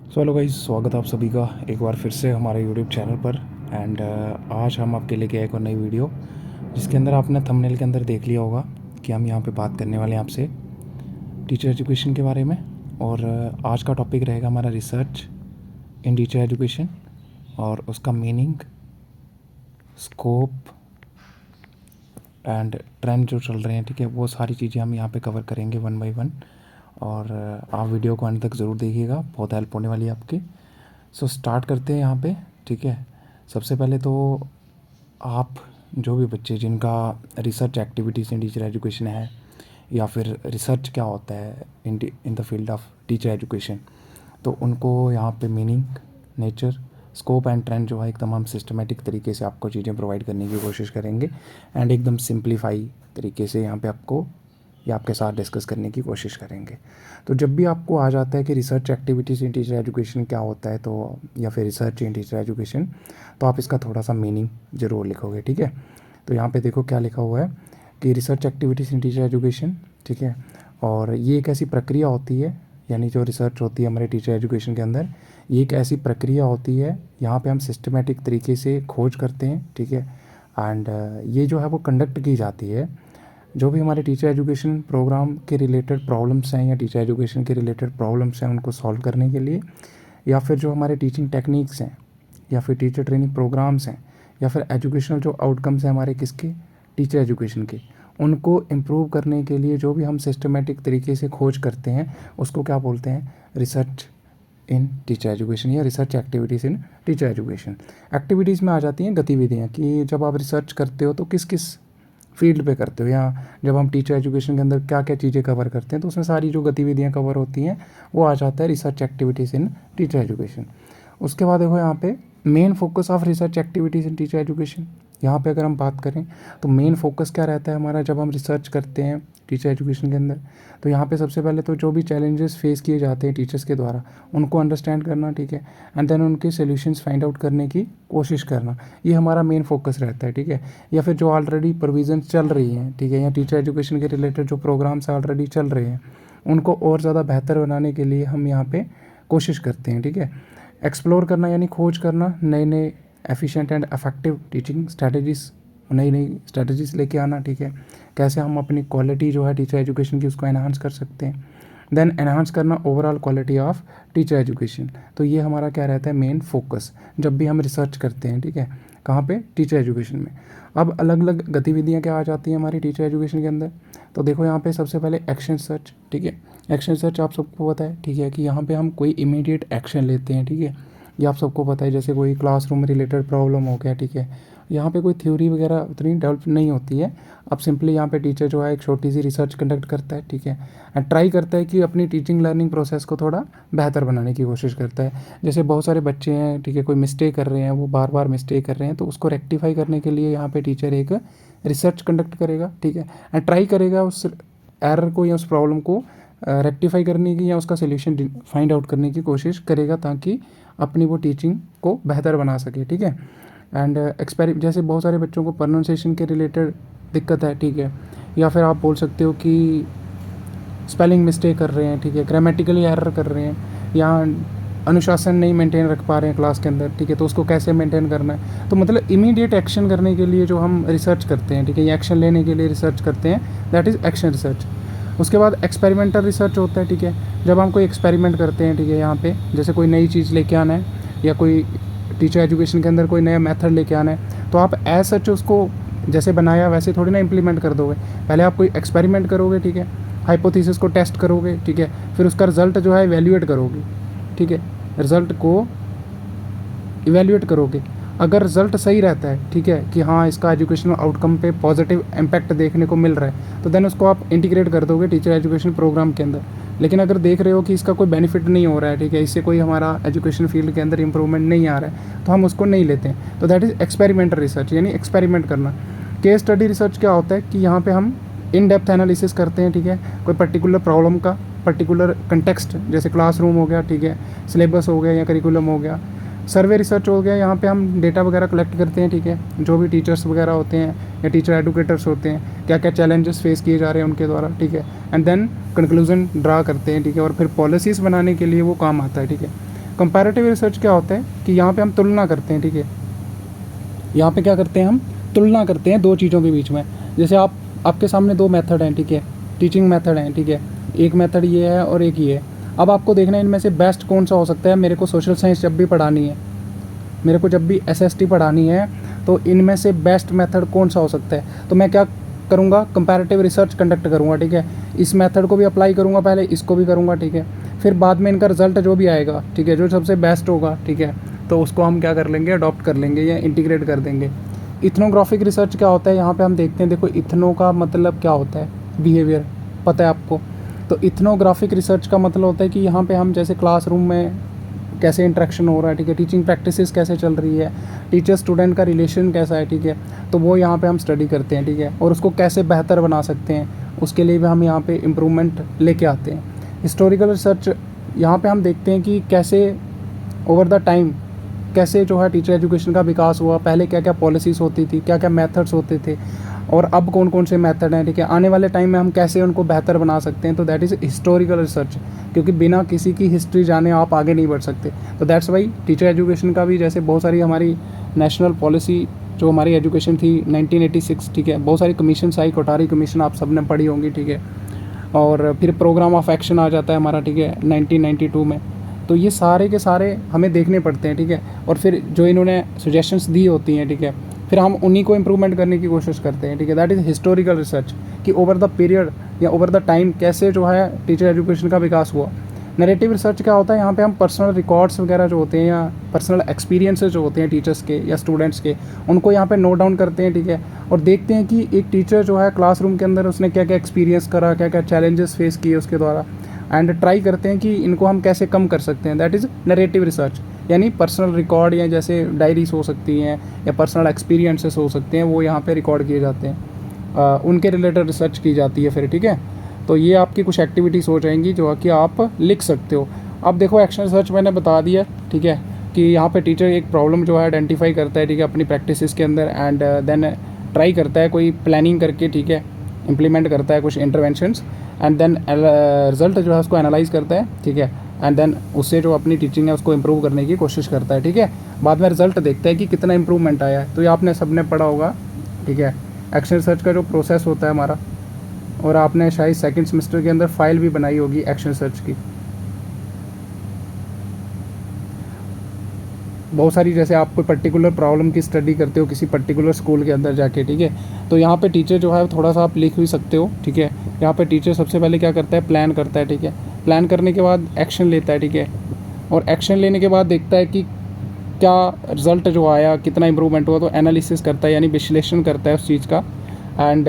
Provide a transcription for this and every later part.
Hello guys, स्वागत है आप सभी का एक बार फिर से हमारे यूट्यूब चैनल पर। एंड आज हम आपके लेके आए एक और नई वीडियो, जिसके अंदर आपने थंबनेल के अंदर देख लिया होगा कि हम यहाँ पे बात करने वाले हैं आपसे टीचर एजुकेशन के बारे में। और आज का टॉपिक रहेगा हमारा रिसर्च इन टीचर एजुकेशन और उसका मीनिंग, स्कोप एंड ट्रेंड जो चल रहे हैं, ठीक है, वो सारी चीज़ें हम यहाँ पे कवर करेंगे वन बाय वन। और आप वीडियो को अंत तक ज़रूर देखिएगा, बहुत हेल्प होने वाली है आपकी। सो स्टार्ट करते हैं यहाँ पे, ठीक है। सबसे पहले तो आप जो भी बच्चे जिनका रिसर्च एक्टिविटीज़ इन टीचर एजुकेशन है, या फिर रिसर्च क्या होता है in the field of teacher education, तो उनको यहाँ पे meaning, nature, scope and trend जो है एकदम हम सिस्टमेटिक तरीके से आपको चीज़ें प्रोवाइड करने की कोशिश करेंगे। एंड एकदम सिंप्लीफाई तरीके से यहाँ पे आपको या आपके साथ डिस्कस करने की कोशिश करेंगे। तो जब भी आपको आ जाता है कि रिसर्च एक्टिविटीज़ इन टीचर एजुकेशन क्या होता है, तो या फिर रिसर्च इन टीचर एजुकेशन, तो आप इसका थोड़ा सा मीनिंग ज़रूर लिखोगे, ठीक है। तो यहाँ पे देखो क्या लिखा हुआ है कि रिसर्च एक्टिविटीज़ इन टीचर एजुकेशन, ठीक है। और ये एक ऐसी प्रक्रिया होती है, यानी जो रिसर्च होती है हमारे टीचर एजुकेशन के अंदर, ये एक ऐसी प्रक्रिया होती है यहाँ पे हम सिस्टमेटिक तरीके से खोज करते हैं, ठीक है। एंड ये जो है वो कंडक्ट की जाती है जो भी हमारे टीचर एजुकेशन प्रोग्राम के रिलेटेड प्रॉब्लम्स हैं या टीचर एजुकेशन के रिलेटेड प्रॉब्लम्स हैं उनको सॉल्व करने के लिए, या फिर जो हमारे टीचिंग टेक्निक्स हैं, या फिर टीचर ट्रेनिंग प्रोग्राम्स हैं, या फिर एजुकेशनल जो आउटकम्स हैं हमारे किसके, टीचर एजुकेशन के, उनको इम्प्रूव करने के लिए जो भी हम सिस्टमेटिक तरीके से खोज करते हैं उसको क्या बोलते हैं, रिसर्च इन टीचर एजुकेशन या रिसर्च एक्टिविटीज़ इन टीचर एजुकेशन। एक्टिविटीज़ में आ जाती हैं गतिविधियाँ कि जब आप रिसर्च करते हो तो किस किस फील्ड पे करते हो, या जब हम टीचर एजुकेशन के अंदर क्या क्या चीज़ें कवर करते हैं तो उसमें सारी जो गतिविधियाँ कवर होती हैं वो आ जाता है रिसर्च एक्टिविटीज़ इन टीचर एजुकेशन। उसके बाद देखो यहाँ पे main focus of research activities in teacher education, यहाँ पे अगर हम बात करें तो मेन फोकस क्या रहता है हमारा जब हम रिसर्च करते हैं टीचर एजुकेशन के अंदर। तो यहाँ पे सबसे पहले तो जो भी चैलेंजेस फेस किए जाते हैं टीचर्स के द्वारा उनको अंडरस्टैंड करना, ठीक है, एंड देन उनके सॉल्यूशंस फाइंड आउट करने की कोशिश करना, ये हमारा मेन फोकस रहता है, ठीक है। या फिर जो ऑलरेडी प्रोविजन चल रही हैं, ठीक है, या टीचर एजुकेशन के रिलेटेड जो प्रोग्राम्स ऑलरेडी चल रहे हैं उनको और ज़्यादा बेहतर बनाने के लिए हम यहाँ पे कोशिश करते हैं, ठीक है। एक्सप्लोर करना यानी खोज करना नए नए efficient and effective teaching strategies, नई नई स्ट्रैटेजीज़ लेके आना, ठीक है। कैसे हम अपनी क्वालिटी जो है टीचर एजुकेशन की उसको एनहांस कर सकते हैं। देन एनहांस करना overall quality of teacher education. तो ये हमारा क्या रहता है मेन फोकस जब भी हम रिसर्च करते हैं, ठीक है, कहाँ पे, टीचर एजुकेशन में। अब अलग अलग गतिविधियाँ क्या आ जाती हैं हमारी टीचर एजुकेशन के अंदर, तो देखो यहाँ पे सबसे पहले एक्शन सर्च, ठीक है। एक्शन सर्च आप सबको पता है, ठीक है, कि यहाँ पे हम कोई इमीडिएट एक्शन लेते हैं, ठीक है। ये आप सबको पता है, जैसे कोई क्लासरूम रिलेटेड प्रॉब्लम हो गया, ठीक है, यहाँ पे कोई थ्योरी वगैरह उतनी डेवलप नहीं होती है। अब सिंपली यहाँ पे टीचर जो है एक छोटी सी रिसर्च कंडक्ट करता है, ठीक है, एंड ट्राई करता है कि अपनी टीचिंग लर्निंग प्रोसेस को थोड़ा बेहतर बनाने की कोशिश करता है। जैसे बहुत सारे बच्चे हैं, ठीक है, कोई मिस्टेक कर रहे हैं, वो बार बार मिस्टेक कर रहे हैं, तो उसको रेक्टिफाई करने के लिए यहाँ पे टीचर एक रिसर्च कंडक्ट करेगा, ठीक है, एंड ट्राई करेगा उस एरर को या उस प्रॉब्लम को रेक्टिफाई करने की या उसका सोल्यूशन फाइंड आउट करने की कोशिश करेगा ताकि अपनी वो टीचिंग को बेहतर बना सके, ठीक है। एंड जैसे बहुत सारे बच्चों को प्रोनाउंसिएशन के रिलेटेड दिक्कत है, ठीक है, या फिर आप बोल सकते हो कि स्पेलिंग मिस्टेक कर रहे हैं, ठीक है, ग्रामेटिकली एरर कर रहे हैं, या अनुशासन नहीं मेंटेन रख पा रहे हैं क्लास के अंदर, ठीक है, तो उसको कैसे मेंटेन करना है। तो मतलब इमीडिएट एक्शन करने के लिए जो हम रिसर्च करते हैं, ठीक है, ये एक्शन लेने के लिए रिसर्च करते हैं, दैट इज़ एक्शन रिसर्च। उसके बाद एक्सपेरिमेंटल रिसर्च होता है, ठीक है, जब हम कोई एक्सपेरिमेंट करते हैं, ठीक है, यहाँ पे जैसे कोई नई चीज़ लेके आना है या कोई टीचर एजुकेशन के अंदर कोई नया मेथड लेके आना है, तो आप एज सच उसको जैसे बनाया वैसे थोड़ी ना इम्प्लीमेंट कर दोगे। पहले आप कोई एक्सपेरिमेंट करोगे, ठीक है, हाइपोथेसिस को टेस्ट करोगे, ठीक है, फिर उसका रिजल्ट जो है इवैल्यूएट करोगे, ठीक है, रिजल्ट को इवैल्यूएट करोगे। अगर रिजल्ट सही रहता है, ठीक है, कि हाँ इसका एजुकेशनल आउटकम पे पॉजिटिव इम्पैक्ट देखने को मिल रहा है, तो देन उसको आप इंटीग्रेट कर दोगे टीचर एजुकेशन प्रोग्राम के अंदर। लेकिन अगर देख रहे हो कि इसका कोई बेनिफिट नहीं हो रहा है, ठीक है, इससे कोई हमारा एजुकेशन फील्ड के अंदर इंप्रूवमेंट नहीं आ रहा है, तो हम उसको नहीं लेते हैं। तो दैट इज़ एक्सपेरिमेंटल रिसर्च, यानी एक्सपेरिमेंट करना। केस स्टडी रिसर्च क्या होता है कि यहाँ पे हम इन डेप्थ एनालिसिस करते हैं, ठीक है, कोई पर्टिकुलर प्रॉब्लम का पर्टिकुलर कंटेक्स्ट, जैसे क्लासरूम हो गया, ठीक है, सिलेबस हो गया या करिकुलम हो गया। सर्वे रिसर्च हो गया, यहाँ पे हम डेटा वगैरह कलेक्ट करते हैं, ठीक है, जो भी टीचर्स वगैरह होते हैं या टीचर एडुकेटर्स होते हैं, क्या क्या चैलेंजेस फेस किए जा रहे हैं उनके द्वारा, ठीक है, एंड देन कंक्लूजन ड्रा करते हैं, ठीक है, और फिर पॉलिसीज़ बनाने के लिए वो काम आता है, ठीक है। कंपैरेटिव रिसर्च क्या होता है कि यहाँ पे हम तुलना करते हैं, ठीक है। यहाँ पे क्या करते हैं, हम तुलना करते हैं दो चीज़ों के बीच में। जैसे आपके सामने दो मेथड हैं, ठीक है, टीचिंग मेथड हैं, ठीक है। एक मेथड ये है और एक ये है। अब आपको देखना है इनमें से बेस्ट कौन सा हो सकता है। मेरे को सोशल साइंस जब भी पढ़ानी है, मेरे को जब भी एसएसटी पढ़ानी है, तो इनमें से बेस्ट मेथड कौन सा हो सकता है। तो मैं क्या करूँगा, कंपैरेटिव रिसर्च कंडक्ट करूँगा, ठीक है। इस मेथड को भी अप्लाई करूँगा, पहले इसको भी करूँगा, ठीक है। फिर बाद में इनका रिजल्ट जो भी आएगा, ठीक है, जो सबसे बेस्ट होगा, ठीक है, तो उसको हम क्या कर लेंगे, अडॉप्ट कर लेंगे या इंटीग्रेट कर देंगे। इथनोग्राफिक रिसर्च क्या होता है, यहाँ पे हम देखते हैं। देखो इथनो का मतलब क्या होता है, बिहेवियर, पता है आपको। तो इथनोग्राफिक रिसर्च का मतलब होता है कि यहाँ पे हम जैसे क्लासरूम में कैसे इंटरेक्शन हो रहा है, ठीक है, टीचिंग प्रैक्टिसेस कैसे चल रही है, टीचर स्टूडेंट का रिलेशन कैसा है, ठीक है, तो वो यहाँ पे हम स्टडी करते हैं, ठीक है। और उसको कैसे बेहतर बना सकते हैं, उसके लिए भी हम यहाँ पे इम्प्रूवमेंट लेके आते हैं। हिस्टोरिकल रिसर्च, यहाँ पे हम देखते हैं कि कैसे ओवर द टाइम कैसे जो है टीचर एजुकेशन का विकास हुआ, पहले क्या क्या पॉलिसीज़ होती थी, क्या क्या मेथड्स होते थे, और अब कौन कौन से मेथड हैं, ठीक है, आने वाले टाइम में हम कैसे उनको बेहतर बना सकते हैं। तो दैट इज़ हिस्टोरिकल रिसर्च, क्योंकि बिना किसी की हिस्ट्री जाने आप आगे नहीं बढ़ सकते। तो दैट्स वाई टीचर एजुकेशन का भी, जैसे बहुत सारी हमारी नेशनल पॉलिसी जो हमारी एजुकेशन थी 1986, ठीक है, बहुत सारी कमीशन आई, कोठारी कमीशन आप सब ने पढ़ी होंगी, ठीक है। और फिर प्रोग्राम ऑफ एक्शन आ जाता है हमारा, ठीक है, 1992 में। तो ये सारे के सारे हमें देखने पड़ते हैं, ठीक है। और फिर जो इन्होंने सजेशंस दी होती हैं, ठीक है, फिर हम उन्हीं को इम्प्रूवमेंट करने की कोशिश करते हैं, ठीक है। दैट इज़ हिस्टोरिकल रिसर्च, कि ओवर द पीरियड या ओवर द टाइम कैसे जो है टीचर एजुकेशन का विकास हुआ। नैरेटिव रिसर्च क्या होता है, यहाँ पे हम पर्सनल रिकॉर्ड्स वगैरह जो होते हैं या पर्सनल एक्सपीरियंसेस जो होते हैं टीचर्स के या स्टूडेंट्स के, उनको यहाँ पे नोट डाउन करते हैं, ठीक है। और देखते हैं कि एक टीचर जो है क्लासरूम के अंदर उसने क्या क्या एक्सपीरियंस करा, क्या क्या चैलेंजेस फेस किए उसके द्वारा, एंड ट्राई करते हैं कि इनको हम कैसे कम कर सकते हैं। दैट इज़ नैरेटिव रिसर्च, यानी पर्सनल रिकॉर्ड या जैसे डायरीज हो सकती हैं या पर्सनल एक्सपीरियंसेस हो सकते हैं, वो यहाँ पे रिकॉर्ड किए जाते हैं, उनके रिलेटेड रिसर्च की जाती है फिर, ठीक है। तो ये आपकी कुछ एक्टिविटीज़ हो जाएंगी जो कि आप लिख सकते हो। अब देखो एक्शन रिसर्च मैंने बता दिया, ठीक है, कि यहाँ पे टीचर एक प्रॉब्लम जो है आइडेंटिफाई करता है, ठीक है, अपनी प्रैक्टिसेस के अंदर, एंड देन ट्राई करता है कोई प्लानिंग करके, ठीक है, इम्प्लीमेंट करता है कुछ इंटरवेंशंस, एंड देन रिजल्ट जो है उसको एनालाइज करता है, ठीक है, एंड देन उससे जो अपनी टीचिंग है उसको इम्प्रूव करने की कोशिश करता है, ठीक है। बाद में रिजल्ट देखता है कि कितना इम्प्रूवमेंट आया है। तो ये आपने सबने पढ़ा होगा, ठीक है, एक्शन रिसर्च का जो प्रोसेस होता है हमारा, और आपने शायद सेकंड सेमेस्टर के अंदर फाइल भी बनाई होगी एक्शन रिसर्च की बहुत सारी। जैसे आप कोई पर्टिकुलर प्रॉब्लम की स्टडी करते हो किसी पर्टिकुलर स्कूल के अंदर जाके, ठीक है, तो यहाँ पे टीचर जो है थोड़ा सा आप लिख भी सकते हो, ठीक है। यहाँ पे टीचर सबसे पहले क्या करता है, प्लान करता है, ठीक है, प्लान करने के बाद एक्शन लेता है, ठीक है, और एक्शन लेने के बाद देखता है कि क्या रिज़ल्ट जो आया, कितना इम्प्रूवमेंट हुआ, तो एनालिसिस करता है, यानी विश्लेषण करता है उस चीज़ का, एंड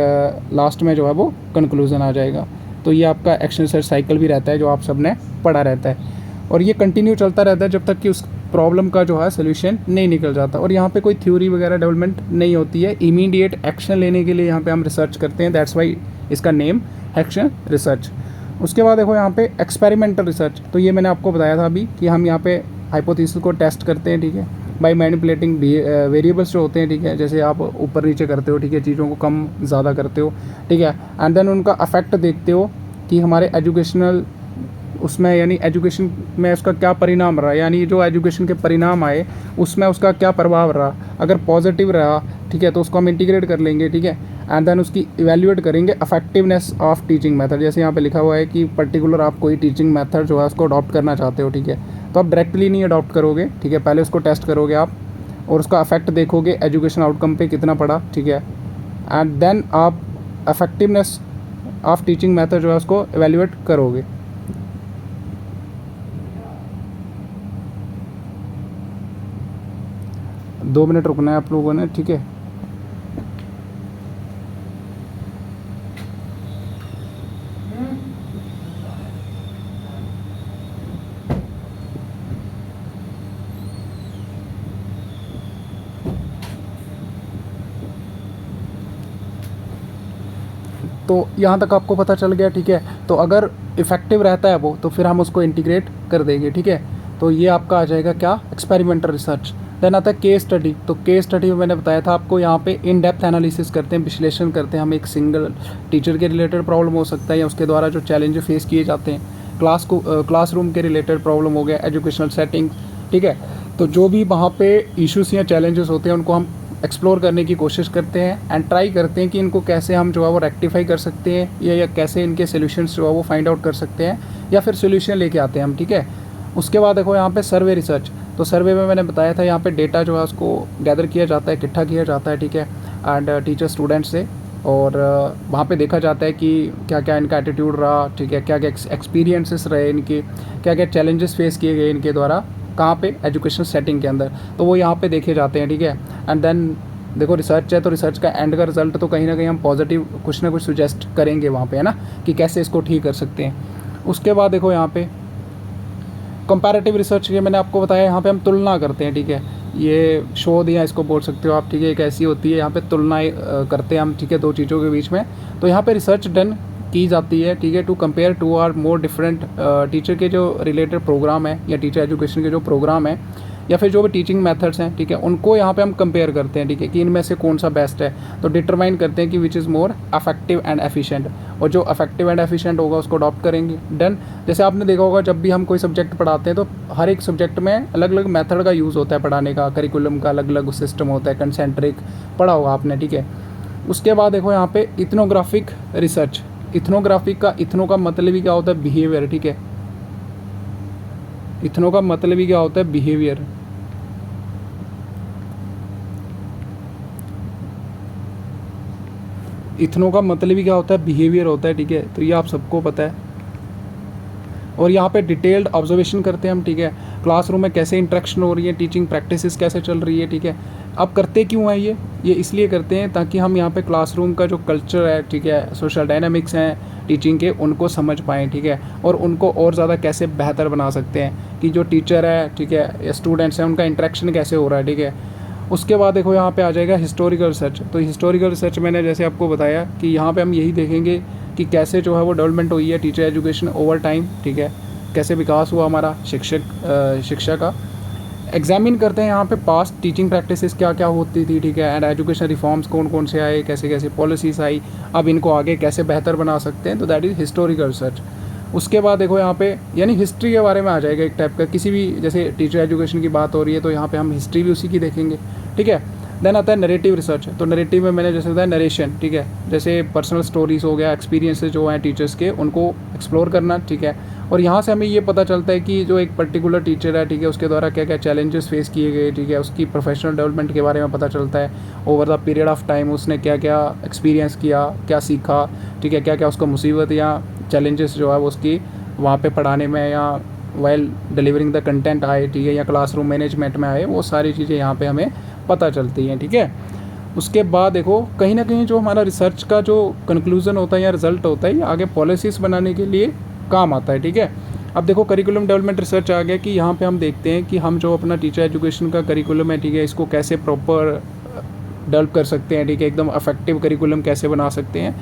लास्ट में जो है वो कंक्लूजन आ जाएगा। तो ये आपका एक्शन रिसर्च साइकिल भी रहता है जो आप सब ने पढ़ा रहता है, और ये कंटिन्यू चलता रहता है जब तक कि उस प्रॉब्लम का जो है सोल्यूशन नहीं निकल जाता। और यहाँ पे कोई थ्योरी वगैरह डेवलपमेंट नहीं होती है, इमीडिएट एक्शन लेने के लिए यहाँ पे हम रिसर्च करते हैं। दैट्स वाई इसका नेम एक्शन रिसर्च। उसके बाद देखो यहाँ पे एक्सपेरिमेंटल रिसर्च, तो ये मैंने आपको बताया था अभी कि हम यहाँ पे हाइपोथेसिस को टेस्ट करते हैं, ठीक है, बाय मैनिपुलेटिंग वेरिएबल्स जो होते हैं, ठीक है, जैसे आप ऊपर नीचे करते हो, ठीक है, चीज़ों को कम ज़्यादा करते हो, ठीक है, एंड देन उनका अफेक्ट देखते हो कि हमारे एजुकेशनल उसमें, यानी एजुकेशन में उसका क्या परिणाम रहा, यानी जो एजुकेशन के परिणाम आए उसमें उसका क्या प्रभाव रहा। अगर पॉजिटिव रहा, ठीक है, तो उसको हम इंटीग्रेट कर लेंगे, ठीक है, एंड देन उसकी इवैल्यूएट करेंगे इफेक्टिवनेस ऑफ टीचिंग मेथड। जैसे यहाँ पे लिखा हुआ है कि पर्टिकुलर आप कोई टीचिंग मेथड जो है उसको अडॉप्ट करना चाहते हो, ठीक है, तो आप डायरेक्टली नहीं अडॉप्ट करोगे, ठीक है, पहले उसको टेस्ट करोगे आप और उसका अफेक्ट देखोगे एजुकेशन आउटकम पे कितना पड़ा, ठीक है, एंड देन आप इफेक्टिवनेस ऑफ टीचिंग मेथड जो है उसको इवैल्यूएट करोगे। दो मिनट रुकना है आप लोगों ने, ठीक है। तो यहाँ तक आपको पता चल गया, ठीक है। तो अगर इफ़ेक्टिव रहता है वो, तो फिर हम उसको इंटीग्रेट कर देंगे, ठीक है। तो ये आपका आ जाएगा क्या, एक्सपेरिमेंटल रिसर्च। देन आता है केस स्टडी। तो केस स्टडी में मैंने बताया था आपको, यहाँ पे इन डेप्थ एनालिसिस करते हैं, विश्लेषण करते हैं हम। एक सिंगल टीचर के रिलेटेड प्रॉब्लम हो सकता है या उसके द्वारा जो चैलेंज फेस किए जाते हैं, क्लासरूम के रिलेटेड प्रॉब्लम हो गया, एजुकेशनल सेटिंग, ठीक है। तो जो भी वहाँ पे इश्यूज या चैलेंजेस होते हैं उनको हम एक्सप्लोर करने की कोशिश करते हैं एंड ट्राई करते हैं कि इनको कैसे हम जो है वो रेक्टिफाई कर सकते हैं या कैसे इनके सोल्यूशंस जो है वो फाइंड आउट कर सकते हैं या फिर सोल्यूशन लेके आते हैं हम, ठीक है। उसके बाद देखो यहाँ पे सर्वे रिसर्च। तो सर्वे में मैंने बताया था यहाँ पे डेटा जो है उसको गैदर किया जाता है, इकट्ठा किया जाता है, ठीक है, एंड टीचर स्टूडेंट से, और वहाँ पे देखा जाता है कि क्या क्या इनका एटीट्यूड रहा, ठीक है, क्या क्या एक्सपीरियंसेस रहे इनके, क्या क्या चैलेंजेस फेस किए गए इनके द्वारा कहाँ पे, एजुकेशन सेटिंग के अंदर, तो वो यहाँ पे देखे जाते हैं, ठीक है। एंड देन देखो रिसर्च है तो रिसर्च का एंड का रिजल्ट तो कहीं ना कहीं हम पॉजिटिव कुछ ना कुछ सुजेस्ट करेंगे वहाँ पे, है ना, कि कैसे इसको ठीक कर सकते हैं। उसके बाद देखो यहाँ पे कंपैरेटिव रिसर्च, ये मैंने आपको बताया, यहाँ पे हम तुलना करते हैं, ठीक है। ये शोध या इसको बोल सकते हो आप, ठीक है, एक ऐसी होती है यहाँ पे तुलना करते हैं हम, ठीक है, दो चीज़ों के बीच में। तो यहाँ पे रिसर्च डन की जाती है, ठीक है, to compare two or more different teacher के जो रिलेटेड प्रोग्राम है या टीचर एजुकेशन के जो प्रोग्राम है या फिर जो भी टीचिंग मेथड्स हैं, ठीक है, उनको यहाँ पे हम कंपेयर करते हैं, ठीक है, कि इनमें से कौन सा बेस्ट है। तो डिटरमाइन करते हैं कि which is more affective and efficient, और जो अफेक्टिव एंड एफिशिएंट होगा उसको अडॉप्ट करेंगे। डन। जैसे आपने देखा होगा जब भी हम कोई सब्जेक्ट पढ़ाते हैं तो हर एक सब्जेक्ट में अलग अलग मेथड का यूज़ होता है पढ़ाने का, करिकुलम का अलग अलग सिस्टम होता है, कंसेंट्रिक पढ़ा होगा आपने, ठीक है। उसके बाद देखो यहाँ पे इथनोग्राफिक रिसर्च। इथनोग्राफिक का, इथनो का मतलब ही क्या होता है, बिहेवियर, ठीक है। इथनो का मतलब ही क्या होता है, बिहेवियर। इथनो का मतलब ही क्या होता है, बिहेवियर होता है, ठीक है। तो ये आप सबको पता है। और यहाँ पे डिटेल्ड ऑब्जर्वेशन करते हैं हम, ठीक है, क्लासरूम में कैसे इंटरेक्शन हो रही है, टीचिंग प्रैक्टिसेस कैसे चल रही है, ठीक है। अब करते क्यों है ये इसलिए करते हैं ताकि हम यहाँ पे क्लासरूम का जो कल्चर है, ठीक है, सोशल डायनामिक्स हैं टीचिंग के, उनको समझ पाएँ, ठीक है, और उनको और ज़्यादा कैसे बेहतर बना सकते हैं कि जो टीचर है, ठीक है, या स्टूडेंट्स हैं, उनका इंटरेक्शन कैसे हो रहा है, ठीक है। उसके बाद देखो यहाँ पे आ जाएगा हिस्टोरिकल रिसर्च। तो हिस्टोरिकल रिसर्च मैंने जैसे आपको बताया कि यहाँ पे हम यही देखेंगे कि कैसे जो है वो डेवलपमेंट हुई है टीचर एजुकेशन ओवर टाइम, ठीक है, कैसे विकास हुआ हमारा शिक्षा का। एग्जामिन करते हैं यहाँ पे पास्ट टीचिंग प्रैक्टिसेस क्या क्या होती थी, ठीक है, एंड एजुकेशन रिफॉर्म्स कौन कौन से आए, कैसे कैसे पॉलिसीज़ आई, अब इनको आगे कैसे बेहतर बना सकते हैं। तो दैट इज़ हिस्टोरिकल रिसर्च। उसके बाद देखो यहाँ पे यानी हिस्ट्री के बारे में आ जाएगा एक टाइप का, किसी भी जैसे टीचर एजुकेशन की बात हो रही है तो यहाँ पे हम हिस्ट्री भी उसी की देखेंगे, ठीक है। देन आता है नरेटिव रिसर्च। तो नरेटिव में मैंने जैसे बताया नरेशन, ठीक है, जैसे पर्सनल स्टोरीज हो गया, एक्सपीरियंसेस जो हैं टीचर्स के, उनको एक्सप्लोर करना, ठीक है। और यहाँ से हमें ये पता चलता है कि जो एक पर्टिकुलर टीचर है, ठीक है, उसके द्वारा क्या क्या चैलेंजेस फेस किए गए, ठीक है, उसकी प्रोफेशनल डेवलपमेंट के बारे में पता चलता है। Over the period of time उसने क्या क्या एक्सपीरियंस किया, क्या सीखा, ठीक है, क्या क्या उसको मुसीबत या चैलेंजेस जो है वो उसकी वहाँ पे पढ़ाने में या वाइल डिलीवरिंग द कंटेंट आए, ठीक है, या क्लासरूम मैनेजमेंट में आए, वो सारी चीज़ें यहाँ पे हमें पता चलती हैं, ठीक है। उसके बाद देखो कहीं ना कहीं जो हमारा रिसर्च का जो कंक्लूजन होता है या रिजल्ट होता है, आगे पॉलिसीज़ बनाने के लिए काम आता है, ठीक है। अब देखो करिकुलम डेवलपमेंट रिसर्च आ गया कि यहाँ पे हम देखते हैं कि हम जो अपना टीचर एजुकेशन का करिकुलम है, ठीक है, इसको कैसे प्रॉपर डेवलप कर सकते हैं, ठीक है, एकदम अफेक्टिव करिकुलम कैसे बना सकते हैं।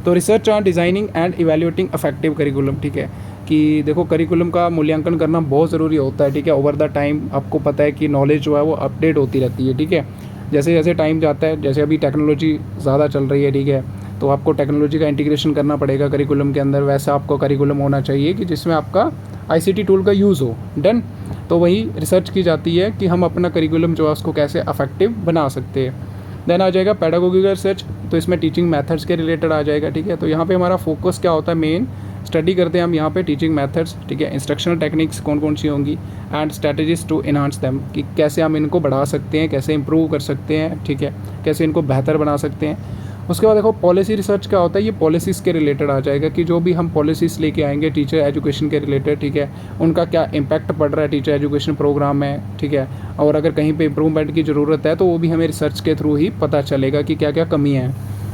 तो research on designing and evaluating affective curriculum, ठीक है, कि देखो करिकुलम का मूल्यांकन करना बहुत ज़रूरी होता है, ठीक है। ओवर द टाइम आपको पता है कि नॉलेज जो है वो अपडेट होती रहती है, ठीक है। जैसे जैसे टाइम जाता है, जैसे अभी टेक्नोलॉजी ज़्यादा चल रही है, ठीक है, तो आपको टेक्नोलॉजी का इंटीग्रेशन करना पड़ेगा करिकुलम के अंदर। वैसा आपको करिकुलम होना चाहिए कि जिसमें आपका आईसीटी टूल का यूज़ हो। डन। तो वही रिसर्च की जाती है कि हम अपना करिकुलम जो है उसको कैसे अफेक्टिव बना सकते हैं। देन आ जाएगा पेडागोगिकल रिसर्च। तो इसमें टीचिंग मेथड्स के रिलेटेड आ जाएगा, ठीक है। तो यहाँ पे हमारा फोकस क्या होता है, मेन स्टडी करते हैं हम यहाँ पे टीचिंग मेथड्स, ठीक है, इंस्ट्रक्शनल टेक्निक्स कौन कौन सी होंगी and strategies to enhance them, कि कैसे हम इनको बढ़ा सकते हैं, कैसे इंप्रूव कर सकते हैं, ठीक है, कैसे इनको बेहतर बना सकते हैं। उसके बाद देखो पॉलिसी रिसर्च क्या होता है, ये पॉलिसीज़ के रिलेटेड आ जाएगा कि जो भी हम पॉलिसीज़ लेके आएंगे टीचर एजुकेशन के रिलेटेड, ठीक है, उनका क्या इम्पैक्ट पड़ रहा है टीचर एजुकेशन प्रोग्राम में, ठीक है, और अगर कहीं पे इम्प्रूवमेंट की ज़रूरत है तो वो भी हमें रिसर्च के थ्रू ही पता चलेगा कि क्या क्या कमी है।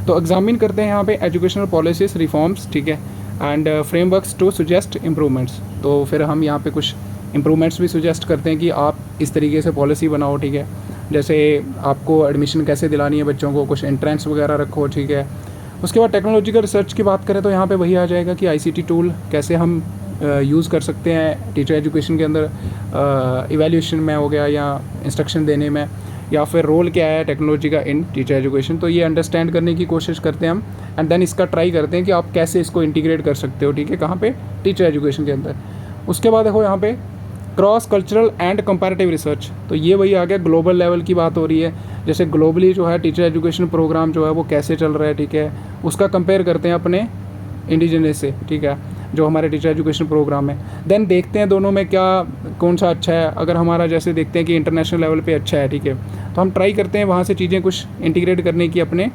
तो एग्जामिन करते हैं यहाँ पे एजुकेशनल पॉलिसीज़ रिफॉर्म्स, ठीक है, and frameworks to suggest improvements. तो फिर हम यहाँ पे कुछ इम्प्रूवमेंट्स भी सुजेस्ट करते हैं कि आप इस तरीके से पॉलिसी बनाओ, ठीक है, जैसे आपको एडमिशन कैसे दिलानी है बच्चों को, कुछ एंट्रेंस वगैरह रखो, ठीक है। उसके बाद टेक्नोलॉजिकल रिसर्च की बात करें तो यहाँ पे वही आ जाएगा कि आईसीटी टूल कैसे हम यूज़ कर सकते हैं टीचर एजुकेशन के अंदर, इवैल्यूएशन में हो गया या इंस्ट्रक्शन देने में, या फिर रोल क्या है टेक्नोलॉजी का इन टीचर एजुकेशन। तो ये अंडरस्टैंड करने की कोशिश करते हैं हम, एंड देन इसका ट्राई करते हैं कि आप कैसे इसको इंटीग्रेट कर सकते हो, ठीक है, कहाँ पे, टीचर एजुकेशन के अंदर। उसके बाद देखो यहाँ पे cross cultural and comparative research, तो ये वही आ गया, ग्लोबल लेवल की बात हो रही है, जैसे ग्लोबली जो है टीचर एजुकेशन प्रोग्राम जो है वो कैसे चल रहा है, ठीक है, उसका कंपेयर करते हैं अपने इंडिजिनस से, ठीक है, जो हमारे टीचर एजुकेशन प्रोग्राम है। देन देखते हैं दोनों में क्या कौन सा अच्छा है। अगर हमारा जैसे देखते हैं कि इंटरनेशनल लेवल पे अच्छा है, ठीक है, तो हम ट्राई करते हैं वहाँ से चीज़ें कुछ इंटीग्रेट करने की अपने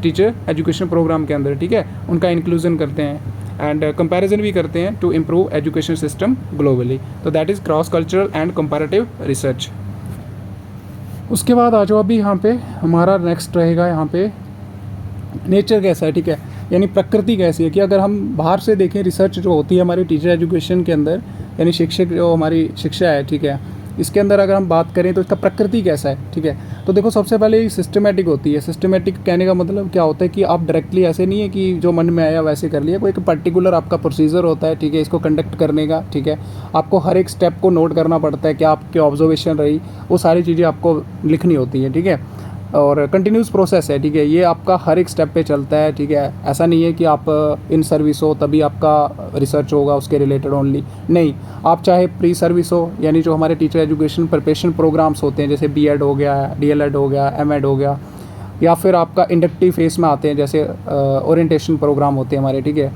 टीचर एजुकेशन प्रोग्राम के अंदर, ठीक है, उनका इंक्लूजन करते हैं एंड कंपैरिजन भी करते हैं to improve education system globally. तो that is cross cultural and comparative research. उसके बाद आ जाओ अभी यहाँ पे हमारा नेक्स्ट रहेगा यहाँ पे नेचर कैसा है, ठीक है, यानी प्रकृति कैसी है, कि अगर हम बाहर से देखें रिसर्च जो होती है हमारी टीचर एजुकेशन के अंदर, यानी शिक्षक जो हमारी शिक्षा है, ठीक है, इसके अंदर अगर हम बात करें तो इसका प्रकृति कैसा है, ठीक है। तो देखो सबसे पहले ये सिस्टमेटिक होती है। सिस्टमेटिक कहने का मतलब क्या होता है कि आप डायरेक्टली ऐसे नहीं है कि जो मन में आया वैसे कर लिया, कोई एक पर्टिकुलर आपका प्रोसीजर होता है, ठीक है, इसको कंडक्ट करने का, ठीक है, आपको हर एक स्टेप को नोट करना पड़ता है, क्या आपकी ऑब्जर्वेशन रही, वो सारी चीज़ें आपको लिखनी होती है, ठीक है, और कंटिन्यूस प्रोसेस है, ठीक है, ये आपका हर एक स्टेप पे चलता है, ठीक है। ऐसा नहीं है कि आप इन सर्विस हो तभी आपका रिसर्च होगा उसके रिलेटेड ओनली, नहीं, आप चाहे प्री सर्विस हो, यानी जो हमारे टीचर एजुकेशन प्रिपरेशन प्रोग्राम्स होते हैं, जैसे बीएड हो गया, डीएलएड हो गया, एमएड हो गया, या फिर आपका इंडक्टिव फेस में आते हैं, जैसे ओरिएंटेशन प्रोग्राम होते हैं हमारे, ठीक है,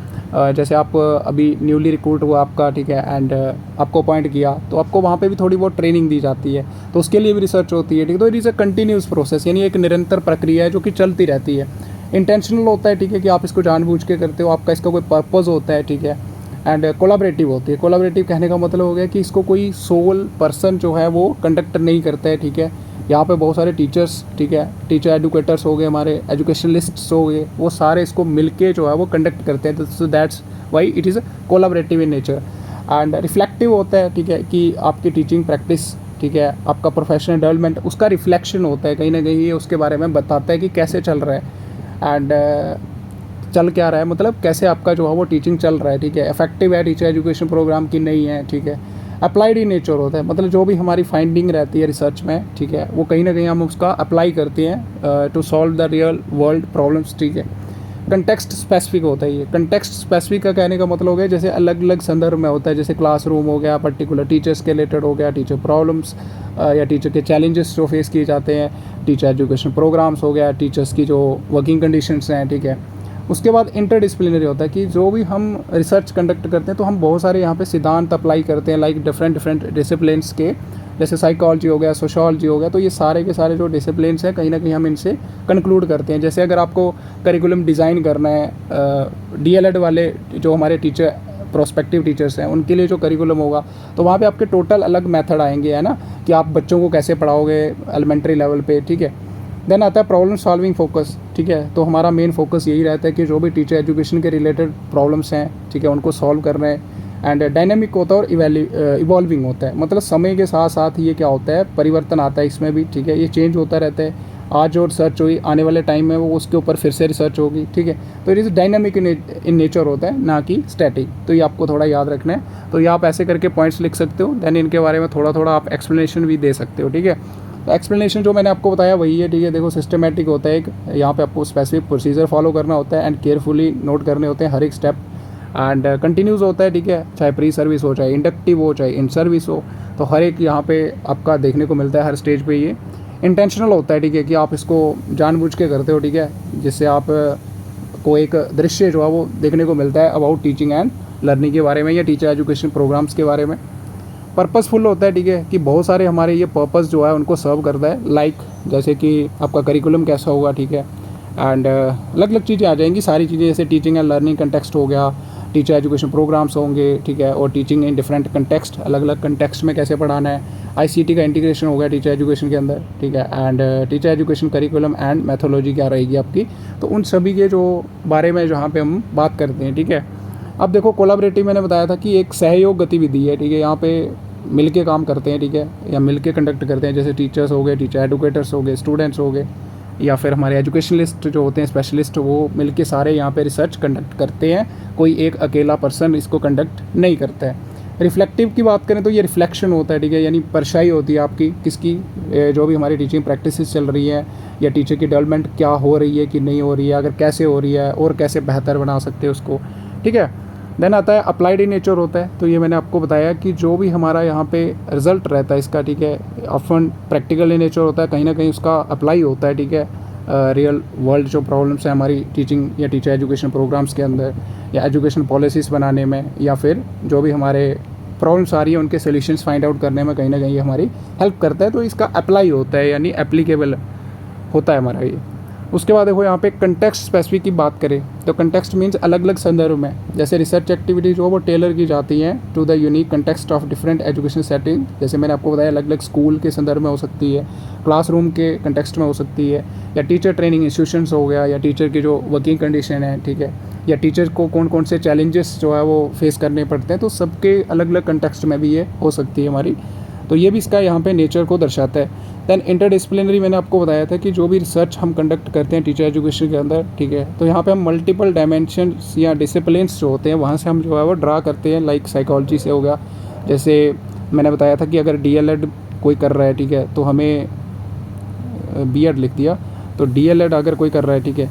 जैसे आप अभी न्यूली रिक्रूट हुआ आपका, ठीक है, एंड आपको अपॉइंट किया तो आपको वहाँ पे भी थोड़ी बहुत ट्रेनिंग दी जाती है, तो उसके लिए भी रिसर्च होती है, ठीक है। तो it is a continuous process, यानी एक निरंतर प्रक्रिया है जो कि चलती रहती है। इंटेंशनल होता है, ठीक है, कि आप इसको जानबूझ के करते हो, आपका इसका कोई पर्पज़ होता है, ठीक है, एंड कोलाबरेटिव होती है। कोलाबरेटिव कहने का मतलब हो गया कि इसको कोई सोल पर्सन जो है वो कंडक्ट नहीं करता है, ठीक है, यहाँ पे बहुत सारे टीचर्स, ठीक है, टीचर एडुकेटर्स हो गए, हमारे एजुकेशनलिस्ट्स हो गए, वो सारे इसको मिलके जो है वो कंडक्ट करते हैं। So that's why it is collaborative in nature. And reflective होता है, ठीक है, कि आपकी टीचिंग प्रैक्टिस, ठीक है, आपका प्रोफेशनल डेवलपमेंट, उसका रिफ्लेक्शन होता है कहीं ना कहीं, ये उसके बारे में बताता है कि कैसे चल रहा है एंड चल क्या रहा है, मतलब कैसे आपका जो है वो टीचिंग चल रहा है, ठीक है, इफेक्टिव है टीचर एजुकेशन प्रोग्राम की नहीं है, ठीक है। अप्लाइड इन नेचर होता है, मतलब जो भी हमारी फाइंडिंग रहती है रिसर्च में, ठीक है, वो कहीं ना कहीं हम उसका अप्लाई करते हैं to solve the real world problems, ठीक है। कंटेक्स्ट स्पेसिफिक होता है ये। कंटेक्स्ट स्पेसिफिक का कहने का मतलब हो गया जैसे अलग अलग संदर्भ में होता है, जैसे क्लासरूम हो गया, पर्टिकुलर टीचर्स के रिलेटेड हो गया, टीचर प्रॉब्लम्स या टीचर के चैलेंजेस जो फेस किए जाते हैं, टीचर एजुकेशन प्रोग्राम्स हो गया, टीचर्स की जो वर्किंग कंडीशंस हैं, ठीक है। उसके बाद इंटरडिसिप्लिनरी होता है कि जो भी हम रिसर्च कंडक्ट करते हैं तो हम बहुत सारे यहाँ पे सिद्धांत अप्लाई करते हैं, लाइक डिफरेंट डिसिप्लिन्स के, जैसे साइकोलॉजी हो गया, सोशोलॉजी हो गया, तो ये सारे के सारे जो डिसिप्लिन्स हैं कहीं ना कहीं हम इनसे कंक्लूड करते हैं। जैसे अगर आपको करिकुलम डिज़ाइन करना है, डीएलएड वाले जो हमारे टीचर प्रोस्पेक्टिव टीचर्स हैं उनके लिए जो करिकुलम होगा, तो वहाँ पे आपके टोटल अलग मेथड आएंगे, है ना, कि आप बच्चों को कैसे पढ़ाओगे एलिमेंट्री लेवल पे, ठीक है। देन आता है प्रॉब्लम सॉल्विंग फोकस, ठीक है, तो हमारा मेन फोकस यही रहता है कि जो भी टीचर एजुकेशन के रिलेटेड प्रॉब्लम्स हैं, ठीक है, उनको सॉल्व करना है। एंड डायनेमिक होता है और इवॉल्विंग होता है, मतलब समय के साथ साथ ये क्या होता है, परिवर्तन आता है इसमें भी, ठीक है, ये चेंज होता रहता है। आज जो रिसर्च हुई आने वाले टाइम में वो उसके ऊपर फिर से रिसर्च होगी, ठीक है। तो it is dynamic in nature होता है, ना कि स्टैटिक, तो ये आपको थोड़ा याद रखना है। तो ये आप ऐसे करके पॉइंट्स लिख सकते हो, देन इनके बारे में थोड़ा थोड़ा आप एक्सप्लेनेशन भी दे सकते हो, ठीक है। तो एक्सप्लेनेशन जो मैंने आपको बताया वही है, ठीक है। देखो सिस्टमेटिक होता है एक, यहाँ पे आपको स्पेसिफिक प्रोसीजर फॉलो करना होता है एंड केयरफुली नोट करने होते हैं हर एक स्टेप, एंड कंटिन्यूस होता है, ठीक है, चाहे प्री सर्विस हो, चाहे इंडक्टिव हो, चाहे इन सर्विस हो, तो हर एक यहाँ पे आपका देखने को मिलता है हर स्टेज पे। ये इंटेंशनल होता है, ठीक है, कि आप इसको जानबूझ के करते हो, ठीक है, जिससे आप को एक दृश्य जो है वो देखने को मिलता है अबाउट टीचिंग एंड लर्निंग के बारे में या टीचर एजुकेशन प्रोग्राम्स के बारे में। पर्पसफुल होता है, ठीक है, कि बहुत सारे हमारे ये पर्पस जो है उनको सर्व करता है, लाइक जैसे कि आपका करिकुलम कैसा होगा, ठीक है, एंड अलग अलग चीज़ें आ जाएंगी, सारी चीज़ें, जैसे टीचिंग एंड लर्निंग कंटेक्स्ट हो गया, टीचर एजुकेशन प्रोग्राम्स होंगे, ठीक है, और टीचिंग इन डिफरेंट कंटेक्स्ट, अलग अलग कंटेक्स्ट में कैसे पढ़ाना है, आईसीटी का इंटीग्रेशन हो गया टीचर एजुकेशन के अंदर, ठीक है, and teacher education curriculum and methodology क्या रहेगी आपकी, तो उन सभी के जो बारे में जहाँ पे हम बात करते हैं, ठीक है। अब देखो कोलैबोरेटिव मैंने बताया था कि एक सहयोग गतिविधि है, ठीक है, यहाँ पे मिल के काम करते हैं, ठीक है, या मिल के कंडक्ट करते हैं, जैसे टीचर्स हो गए, टीचर एडुकेटर्स हो गए, स्टूडेंट्स हो गए, या फिर हमारे एजुकेशनलिस्ट जो होते हैं, स्पेशलिस्ट, वो मिल के सारे यहाँ पे रिसर्च कंडक्ट करते हैं, कोई एक अकेला पर्सन इसको कंडक्ट नहीं करता है। रिफ्लेक्टिव की बात करें तो ये रिफ्लेक्शन होता है, ठीक है, यानी परछाई होती है आपकी किसकी, जो भी हमारी टीचिंग प्रैक्टिसेस चल रही है या टीचर की डेवलपमेंट क्या हो रही है कि नहीं हो रही है, अगर कैसे हो रही है और कैसे बेहतर बना सकते हैं उसको, ठीक है। देन आता है अप्लाइड इन नेचर होता है, तो ये मैंने आपको बताया कि जो भी हमारा यहाँ पे रिजल्ट रहता है इसका, ठीक है, ऑफन प्रैक्टिकल इन नेचर होता है, कहीं ना कहीं उसका अप्लाई होता है, ठीक है, रियल वर्ल्ड जो प्रॉब्लम्स हैं हमारी टीचिंग या टीचर एजुकेशन प्रोग्राम्स के अंदर या एजुकेशन पॉलिसीज़ बनाने में, या फिर जो भी हमारे प्रॉब्लम्स आ रही है उनके सोल्यूशंस फाइंड आउट करने में कहीं ना कहीं ये हमारी हेल्प करता है, तो इसका अप्लाई होता है यानी एप्लीकेबल होता है हमारा ये। उसके बाद देखो यहाँ पे कंटेक्स्ट स्पेसिफिक की बात करें तो कंटेक्स्ट मीन्स अलग अलग संदर्भ में, जैसे रिसर्च एक्टिविटीज़ जो वो टेलर की जाती हैं to the unique context of different education setting, जैसे मैंने आपको बताया अलग अलग स्कूल के संदर्भ में हो सकती है, क्लासरूम के कंटेक्स्ट में हो सकती है, या टीचर ट्रेनिंग इंस्टीट्यूशंस हो गया, या टीचर की जो वर्किंग कंडीशन है, ठीक है, या टीचर को कौन कौन से चैलेंजेस जो है वो फेस करने पड़ते हैं, तो सबके अलग अलग कंटेक्स्ट में भी ये हो सकती है हमारी, तो ये भी इसका यहाँ पे नेचर को दर्शाता है। दैन इंटरडिसिप्लिनरी मैंने आपको बताया था कि जो भी रिसर्च हम कंडक्ट करते हैं टीचर एजुकेशन के अंदर, ठीक है, तो यहाँ पे हम मल्टीपल डायमेंशंस या डिसिप्लिन्स जो होते हैं वहाँ से हम जो है वो ड्रा करते हैं, लाइक साइकोलॉजी से हो गया, जैसे मैंने बताया था कि अगर DLED कोई कर रहा है, ठीक है, तो हमें B.Ed लिख दिया, तो DLED अगर कोई कर रहा है, ठीक है,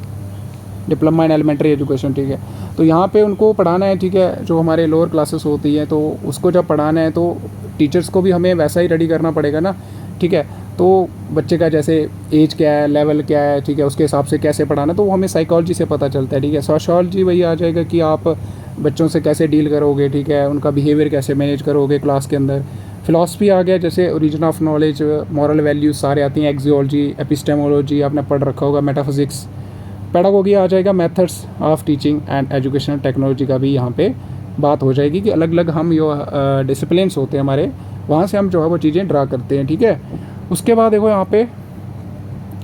डिप्लोमा इन एलिमेंट्री एजुकेशन, ठीक है, तो यहाँ पे उनको पढ़ाना है, ठीक है, जो हमारे लोअर क्लासेस होती हैं, तो उसको जब पढ़ाना है तो टीचर्स को भी हमें वैसा ही रेडी करना पड़ेगा ना, ठीक है, तो बच्चे का जैसे एज क्या है, लेवल क्या है, ठीक है, उसके हिसाब से कैसे पढ़ाना, तो वो हमें साइकोलॉजी से पता चलता है, ठीक है। सोशियोलॉजी वही आ जाएगा कि आप बच्चों से कैसे डील करोगे, ठीक है, उनका बिहेवियर कैसे मैनेज करोगे क्लास के अंदर। फिलॉसफी आ गया, जैसे origin of knowledge, moral values सारे आती हैं, एक्सियोलॉजी, एपिस्टेमोलॉजी आपने पढ़ रखा होगा, मेटाफिजिक्स। पेडागोगी आ जाएगा, methods of teaching and educational technology का भी यहाँ पे बात हो जाएगी कि अलग अलग हम जो डिसिप्लिन्स होते हैं हमारे, वहाँ से हम जो है वो चीज़ें ड्रा करते हैं, ठीक है। उसके बाद देखो यहाँ पे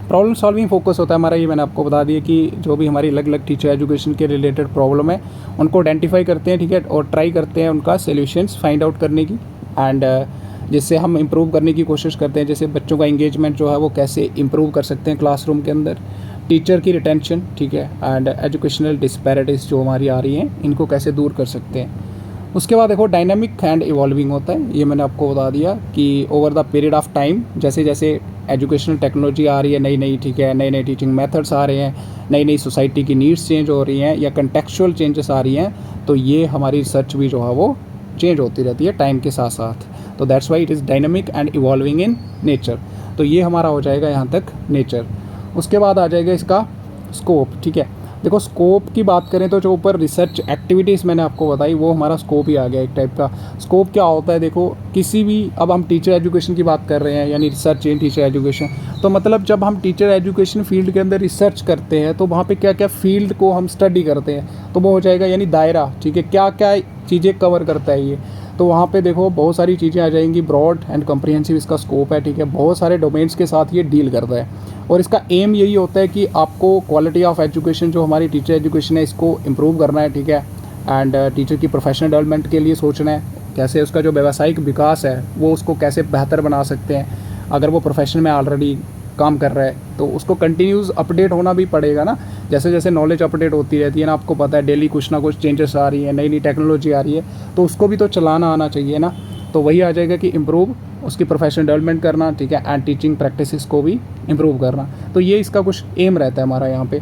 प्रॉब्लम सॉल्विंग फोकस होता है हमारा, ये मैंने आपको बता दिया कि जो भी हमारी अलग अलग टीचर एजुकेशन के रिलेटेड प्रॉब्लम है उनको आइडेंटिफाई करते हैं, ठीक है, और ट्राई करते हैं उनका सॉल्यूशंस फाइंड आउट करने की, एंड जिससे हम इम्प्रूव करने की कोशिश करते हैं, जैसे बच्चों का इंगेजमेंट जो है वो कैसे इम्प्रूव कर सकते हैं क्लासरूम के अंदर, टीचर की रिटेंशन, ठीक है, एंड एजुकेशनल डिस्पैरिटीज़ जो हमारी आ रही हैं इनको कैसे दूर कर सकते हैं। उसके बाद देखो डायनामिक एंड इवॉल्विंग होता है, ये मैंने आपको बता दिया कि over the period of time जैसे जैसे एजुकेशनल टेक्नोलॉजी आ रही है नई नई, ठीक है, नए नए टीचिंग मेथड्स आ रहे हैं, नई नई सोसाइटी की नीड्स चेंज हो रही हैं या कंटेक्चुअल चेंजेस आ रही हैं, तो ये हमारी रिसर्च भी जो है वो चेंज होती रहती है टाइम के साथ साथ, तो that's why it is dynamic and evolving in nature. तो ये हमारा हो जाएगा यहाँ तक नेचर। उसके बाद आ जाएगा इसका स्कोप, ठीक है। देखो स्कोप की बात करें तो जो ऊपर रिसर्च एक्टिविटीज़ मैंने आपको बताई वो हमारा स्कोप ही आ गया एक टाइप का। स्कोप क्या होता है, देखो किसी भी, अब हम टीचर एजुकेशन की बात कर रहे हैं यानी रिसर्च इन टीचर एजुकेशन, तो मतलब जब हम टीचर एजुकेशन फील्ड के अंदर रिसर्च करते हैं तो वहाँ पे क्या क्या फील्ड को हम स्टडी करते हैं, तो वो हो जाएगा यानी दायरा, ठीक है, क्या क्या चीज़ें कवर करता है ये, तो वहाँ पे देखो बहुत सारी चीज़ें आ जाएंगी, ब्रॉड एंड कम्प्रिहेंसिव इसका स्कोप है, ठीक है, बहुत सारे डोमेन्स के साथ ये डील करता है, और इसका एम यही होता है कि आपको क्वालिटी ऑफ एजुकेशन जो हमारी टीचर एजुकेशन है इसको इम्प्रूव करना है, ठीक है, एंड टीचर की प्रोफेशनल डेवलपमेंट के लिए सोचना है, कैसे उसका जो व्यावसायिक विकास है वो उसको कैसे बेहतर बना सकते हैं, अगर वो प्रोफेशन में ऑलरेडी काम कर रहा है तो उसको कंटिन्यूस अपडेट होना भी पड़ेगा ना, जैसे जैसे नॉलेज अपडेट होती रहती है ना, आपको पता है डेली कुछ ना कुछ चेंजेस आ रही है, नई नई टेक्नोलॉजी आ रही है, तो उसको भी तो चलाना आना चाहिए ना, तो वही आ जाएगा कि इम्प्रूव उसकी प्रोफेशनल डेवलपमेंट करना, ठीक है, एंड टीचिंग प्रैक्टिसेस को भी इम्प्रूव करना, तो ये इसका कुछ एम रहता है हमारा यहाँ पे।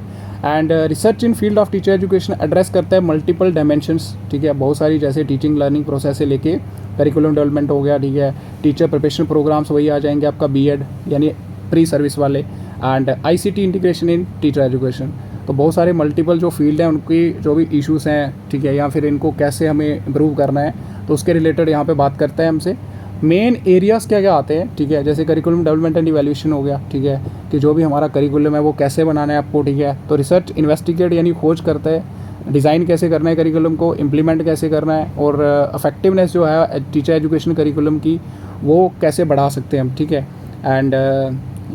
And research in field of teacher education address करता है मल्टीपल डायमेंशंस, ठीक है, बहुत सारी, जैसे टीचिंग लर्निंग प्रोसेस से लेके करिकुलम डेवलपमेंट हो गया, ठीक है, टीचर प्रिपरेशन प्रोग्राम्स वही आ जाएंगे आपका B.Ed यानी प्री सर्विस वाले, and ICT integration in teacher education, तो बहुत सारे मल्टीपल जो फील्ड हैं उनकी जो भी इश्यूज़ हैं, ठीक है, या फिर इनको कैसे हमें इम्प्रूव करना है, तो उसके रिलेटेड यहाँ पे बात करता है हमसे। मेन एरियाज़ क्या क्या आते हैं, ठीक है, जैसे करिकुलम डेवलपमेंट एंड इवैल्यूएशन हो गया, ठीक है, कि जो भी हमारा करिकुलम है वो कैसे बनाना है आपको, ठीक है, तो रिसर्च इन्वेस्टिगेट यानी खोज करता है, डिज़ाइन कैसे करना है करिकुलम को, इम्प्लीमेंट कैसे करना है, और इफेक्टिवनेस जो है टीचर एजुकेशन करिकुलम की वो कैसे बढ़ा सकते हैं हम, ठीक है, एंड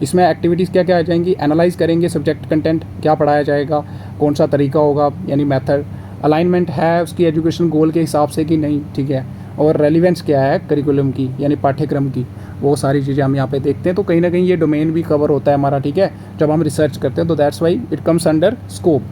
इसमें एक्टिविटीज़ क्या क्या आ जाएंगी, एनालाइज करेंगे सब्जेक्ट कंटेंट क्या पढ़ाया जाएगा, कौन सा तरीका होगा यानी मेथड, अलाइनमेंट है उसकी एजुकेशन गोल के हिसाब से कि नहीं, ठीक है, और रेलिवेंस क्या है करिकुलम की यानी पाठ्यक्रम की, वो सारी चीज़ें हम यहाँ पे देखते हैं, तो कहीं ना कहीं ये डोमेन भी कवर होता है हमारा, ठीक है, जब हम रिसर्च करते हैं, तो that's why it comes under scope.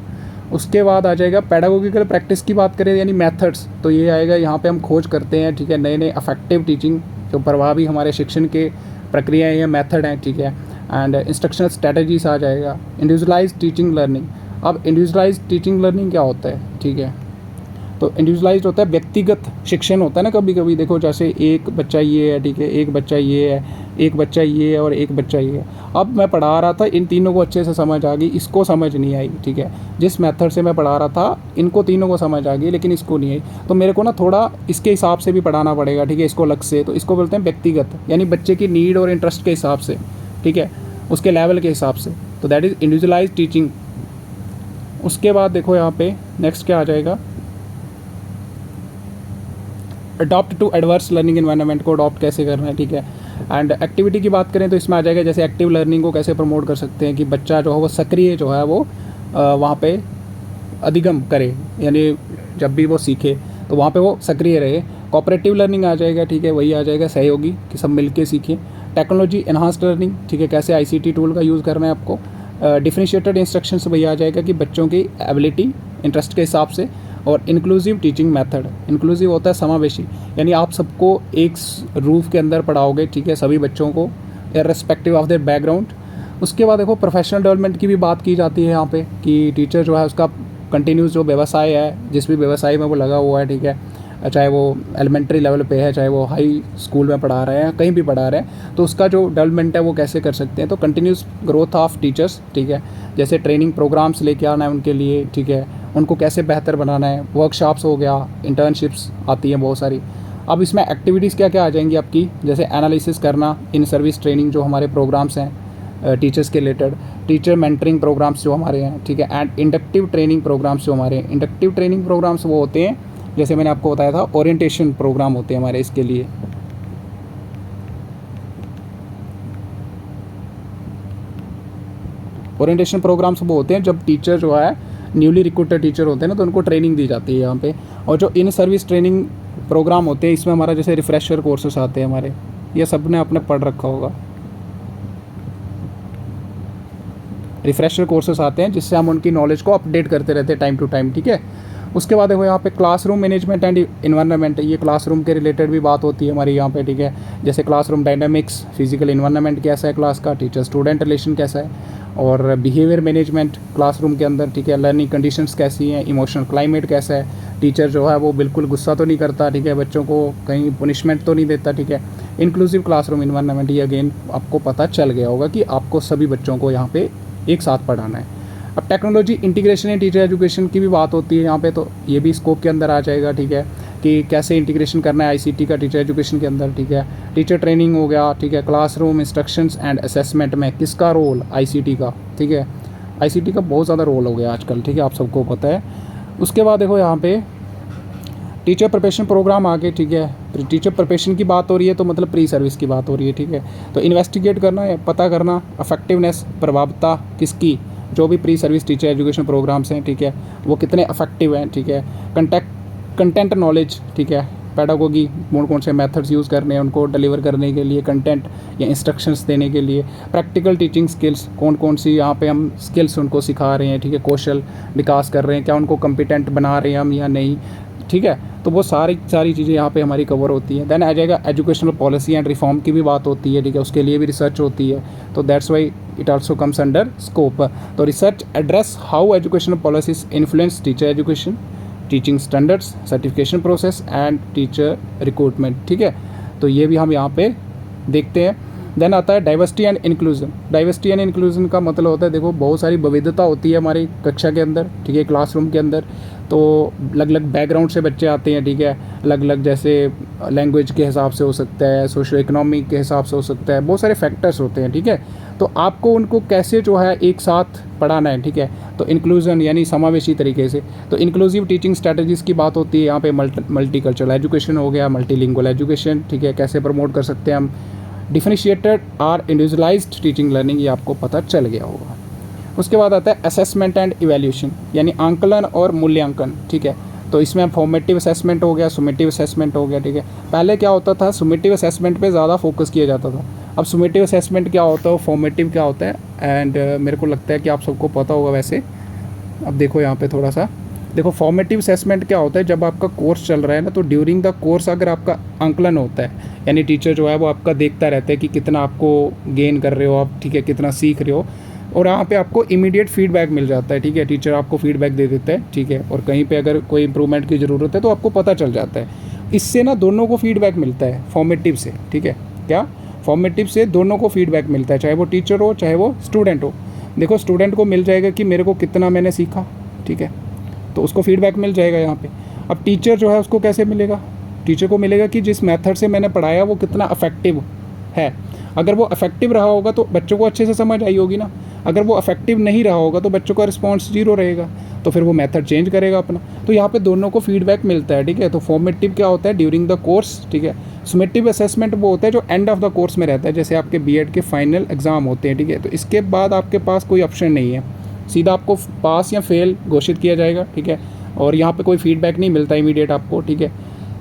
उसके बाद आ जाएगा पेडागोगिकल प्रैक्टिस की बात करें यानी मेथड्स, तो ये आएगा यहाँ पे हम खोज करते हैं, ठीक है, नए नए अफेक्टिव टीचिंग जो प्रभावी हमारे शिक्षण के प्रक्रियाएँ या मेथड हैं, ठीक है। एंड इंस्ट्रक्शनल स्ट्रेटजीज आ जाएगा। इंडिविजुअलाइज्ड टीचिंग लर्निंग, अब इंडिविजुअलाइज्ड टीचिंग लर्निंग क्या होता है, ठीक है, तो इंडिविजुअलाइज्ड होता है व्यक्तिगत शिक्षण होता है ना। कभी कभी देखो जैसे एक बच्चा ये है, ठीक है, एक बच्चा ये है, एक बच्चा ये है और एक बच्चा ये है। अब मैं पढ़ा रहा था, इन तीनों को अच्छे से समझ आ गई, इसको समझ नहीं आई, ठीक है, जिस मेथड से मैं पढ़ा रहा था इनको तीनों को समझ आ गई लेकिन इसको नहीं आई, तो मेरे को ना थोड़ा इसके हिसाब से भी पढ़ाना पड़ेगा, ठीक है, इसको अलग से। तो इसको बोलते हैं व्यक्तिगत, यानी बच्चे की नीड और इंटरेस्ट के हिसाब से, ठीक है, उसके लेवल के हिसाब से, तो दैट इज़ इंडिविजुअलाइज्ड टीचिंग। उसके बाद देखो यहाँ पे नेक्स्ट क्या आ जाएगा, adopt to adverse learning environment को अडॉप्ट कैसे करना है, ठीक है। एंड एक्टिविटी की बात करें तो इसमें आ जाएगा जैसे एक्टिव लर्निंग को कैसे प्रमोट कर सकते हैं कि बच्चा जो है वो सक्रिय जो है वो वहाँ पे अधिगम करे, यानी जब भी वो सीखे तो वहाँ पे वो सक्रिय रहे। कोऑपरेटिव लर्निंग आ जाएगा, ठीक है, वही आ जाएगा सहयोगी कि सब मिलके सीखें। टेक्नोलॉजी एनहांस्ड लर्निंग, ठीक है, कैसे आईसीटी टूल का यूज़ करना है आपको। डिफरेंशिएटेड इंस्ट्रक्शन से वही आ जाएगा कि बच्चों की एबिलिटी इंटरेस्ट के हिसाब से। और इंक्लूसिव टीचिंग मेथड, इंक्लूसिव होता है समावेशी, यानी आप सबको एक रूफ के अंदर पढ़ाओगे, ठीक है, सभी बच्चों को इर्रेस्पेक्टिव ऑफ देयर बैकग्राउंड। उसके बाद देखो प्रोफेशनल डेवलपमेंट की भी बात की जाती है यहाँ पे कि टीचर जो है उसका कंटिन्यूस जो व्यवसाय है, जिस भी व्यवसाय में वो लगा हुआ है, ठीक है, चाहे वो एलिमेंट्री लेवल पे है, चाहे वो हाई स्कूल में पढ़ा रहे हैं, कहीं भी पढ़ा रहे हैं, तो उसका जो डेवलपमेंट है वो कैसे कर सकते हैं। तो कंटिन्यूस ग्रोथ ऑफ टीचर्स, ठीक है, जैसे ट्रेनिंग प्रोग्राम्स लेके आना है उनके लिए, ठीक है, उनको कैसे बेहतर बनाना है। वर्कशॉप्स हो गया, इंटर्नशिप्स आती हैं बहुत सारी। अब इसमें एक्टिविटीज़ क्या क्या आ जाएंगी आपकी, जैसे एनालिसिस करना, इन सर्विस ट्रेनिंग जो हमारे प्रोग्राम्स हैं टीचर्स के रिलेटेड, टीचर मेंटरिंग प्रोग्राम्स जो हमारे हैं, ठीक है, एंड इंडक्टिव ट्रेनिंग प्रोग्राम्स जो हमारे हैं। इंडक्टिव ट्रेनिंग प्रोग्राम्स वो होते हैं जैसे मैंने आपको बताया था, ओरिएंटेशन प्रोग्राम होते हैं हमारे इसके लिए। ओरिएंटेशन प्रोग्राम्स वो होते हैं जब टीचर जो है न्यूली रिक्रूटेड टीचर होते हैं ना, तो उनको ट्रेनिंग दी जाती है यहाँ पे। और जो इन सर्विस ट्रेनिंग प्रोग्राम होते हैं इसमें हमारा जैसे रिफ्रेशर कोर्सेस आते हैं हमारे, ये सब ने आपने पढ़ रखा होगा। रिफ्रेशर कोर्सेस आते हैं जिससे हम उनकी नॉलेज को अपडेट करते रहते हैं टाइम टू टाइम, ठीक है। उसके बाद देखो यहाँ पे क्लासरूम मैनेजमेंट एंड इन्वायरमेंट, ये क्लासरूम के रिलेटेड भी बात होती है हमारी यहाँ पे, ठीक है, जैसे क्लासरूम डायनामिक्स, फिजिकल इन्वायरमेंट कैसा है क्लास का, टीचर स्टूडेंट रिलेशन कैसा है, और बिहेवियर मैनेजमेंट क्लासरूम के अंदर, ठीक है, लर्निंग कंडीशंस कैसी हैं, इमोशनल क्लाइमेट कैसा है, टीचर जो है वो बिल्कुल गुस्सा तो नहीं करता, ठीक है, बच्चों को कहीं पनिशमेंट तो नहीं देता, ठीक है। इंक्लूसिव क्लासरूम इन्वायरमेंट, ये अगेन आपको पता चल गया होगा कि आपको सभी बच्चों को यहाँ पे एक साथ पढ़ाना है। अब technology integration in teacher education की भी बात होती है यहाँ पे, तो ये भी स्कोप के अंदर आ जाएगा, ठीक है, कि कैसे इंटीग्रेशन करना है आईसीटी का टीचर एजुकेशन के अंदर, ठीक है। टीचर ट्रेनिंग हो गया, ठीक है, क्लासरूम इंस्ट्रक्शंस एंड असेसमेंट में किसका रोल, आईसीटी का, ठीक है, आईसीटी का बहुत ज़्यादा रोल हो गया आजकल, ठीक है, आप सबको पता है। उसके बाद देखो यहाँ पे टीचर प्रिपरेशन प्रोग्राम आगे, ठीक है, टीचर प्रिपरेशन की बात हो रही है तो मतलब प्री सर्विस की बात हो रही है, ठीक है। तो इन्वेस्टिगेट करना है, पता करना अफेक्टिवनेस, प्रभावता किसकी, जो भी pre service teacher education programs हैं, ठीक है, वो कितने अफेक्टिव हैं, ठीक है। कंटेंट नॉलेज, ठीक है, पेडागोगी, कौन से मेथड्स यूज़ करने हैं उनको डिलीवर करने के लिए, कंटेंट या इंस्ट्रक्शंस देने के लिए। प्रैक्टिकल टीचिंग स्किल्स, कौन सी यहाँ पे हम स्किल्स उनको सिखा रहे हैं, ठीक है, कौशल विकास कर रहे हैं, क्या उनको कम्पिटेंट बना रहे हैं हम या नहीं, ठीक है। तो वो सारी चीज़ें यहाँ पे हमारी कवर होती हैं। देन आ जाएगा एजुकेशनल पॉलिसी एंड रिफॉर्म की भी बात होती है, ठीक है, उसके लिए भी रिसर्च होती है, तो that's why it also comes under scope. तो research address how educational policies influence teacher education, teaching standards, certification process and teacher recruitment, ठीक है, तो ये भी हम यहाँ पे देखते हैं। देन आता है diversity and inclusion. Diversity and inclusion का मतलब होता है, देखो बहुत सारी विविधता होती है हमारी कक्षा के अंदर, ठीक है, क्लासरूम के अंदर, तो अलग अलग बैकग्राउंड से बच्चे आते हैं, ठीक है, अलग अलग जैसे लैंग्वेज के हिसाब से हो सकता है, सोशल इकोनॉमिक के हिसाब से हो सकता है, बहुत सारे फैक्टर्स होते हैं, ठीक है। तो आपको उनको कैसे जो है एक साथ पढ़ाना है, ठीक है, तो इंक्लूजन यानी समावेशी तरीके से। तो इंक्लूसिव टीचिंग स्ट्रैटेजीज़ की बात होती है यहाँ पे, मल्टी कल्चरल एजुकेशन हो गया, मल्टीलिंगुअल एजुकेशन, ठीक है, कैसे प्रमोट कर सकते हैं हम। डिफरेंशिएटेड और इंडिविजुअलाइज्ड टीचिंग लर्निंग, ये आपको पता चल गया होगा। उसके बाद आता है असेसमेंट एंड इवैल्यूएशन, यानी आंकलन और मूल्यांकन, ठीक है। तो इसमें फॉर्मेटिव असेसमेंट हो गया, सुमेटिव असेसमेंट हो गया, ठीक है। पहले क्या होता था, सुमेटिव असेसमेंट पे ज़्यादा फोकस किया जाता था। अब सुमेटिव असेसमेंट क्या होता है, फॉर्मेटिव क्या होता है, एंड मेरे को लगता है कि आप सबको पता होगा वैसे। अब देखो यहाँ पे थोड़ा सा देखो, फॉर्मेटिव असेसमेंट क्या होता है, जब आपका कोर्स चल रहा है ना, तो ड्यूरिंग द कोर्स अगर आपका आंकलन होता है, यानी टीचर जो है वो आपका देखता रहता है कि कितना आपको गेन कर रहे हो आप, ठीक है, कितना सीख रहे हो, और यहाँ पे आपको इमीडिएट फीडबैक मिल जाता है, ठीक है, टीचर आपको फीडबैक दे देता है, ठीक है, और कहीं पे अगर कोई इंप्रूवमेंट की ज़रूरत है तो आपको पता चल जाता है। इससे ना दोनों को फीडबैक मिलता है फॉर्मेटिव से, ठीक है, क्या फॉर्मेटिव से दोनों को फीडबैक मिलता है, चाहे वो टीचर हो चाहे वो स्टूडेंट हो। देखो स्टूडेंट को मिल जाएगा कि मेरे को कितना मैंने सीखा, ठीक है, तो उसको फीडबैक मिल जाएगा यहाँ पे। अब टीचर जो है उसको कैसे मिलेगा, टीचर को मिलेगा कि जिस मेथड से मैंने पढ़ाया वो कितना अफेक्टिव है। अगर वो अफेक्टिव रहा होगा तो बच्चों को अच्छे से समझ आई होगी ना, अगर वो अफेक्टिव नहीं रहा होगा तो बच्चों का रिस्पॉन्स 0 रहेगा, तो फिर वो मेथड चेंज करेगा अपना। तो यहाँ पे दोनों को फीडबैक मिलता है, ठीक है। तो फॉर्मेटिव क्या होता है, ड्यूरिंग द कोर्स, ठीक है। समेटिव असेसमेंट वो होता है जो एंड ऑफ द कोर्स में रहता है, जैसे आपके बीएड के फाइनल एग्जाम होते हैं, ठीक है। तो इसके बाद आपके पास कोई ऑप्शन नहीं है, सीधा आपको पास या फेल घोषित किया जाएगा, ठीक है। और यहाँ पे कोई फीडबैक नहीं मिलता इमीडिएट आपको, ठीक है।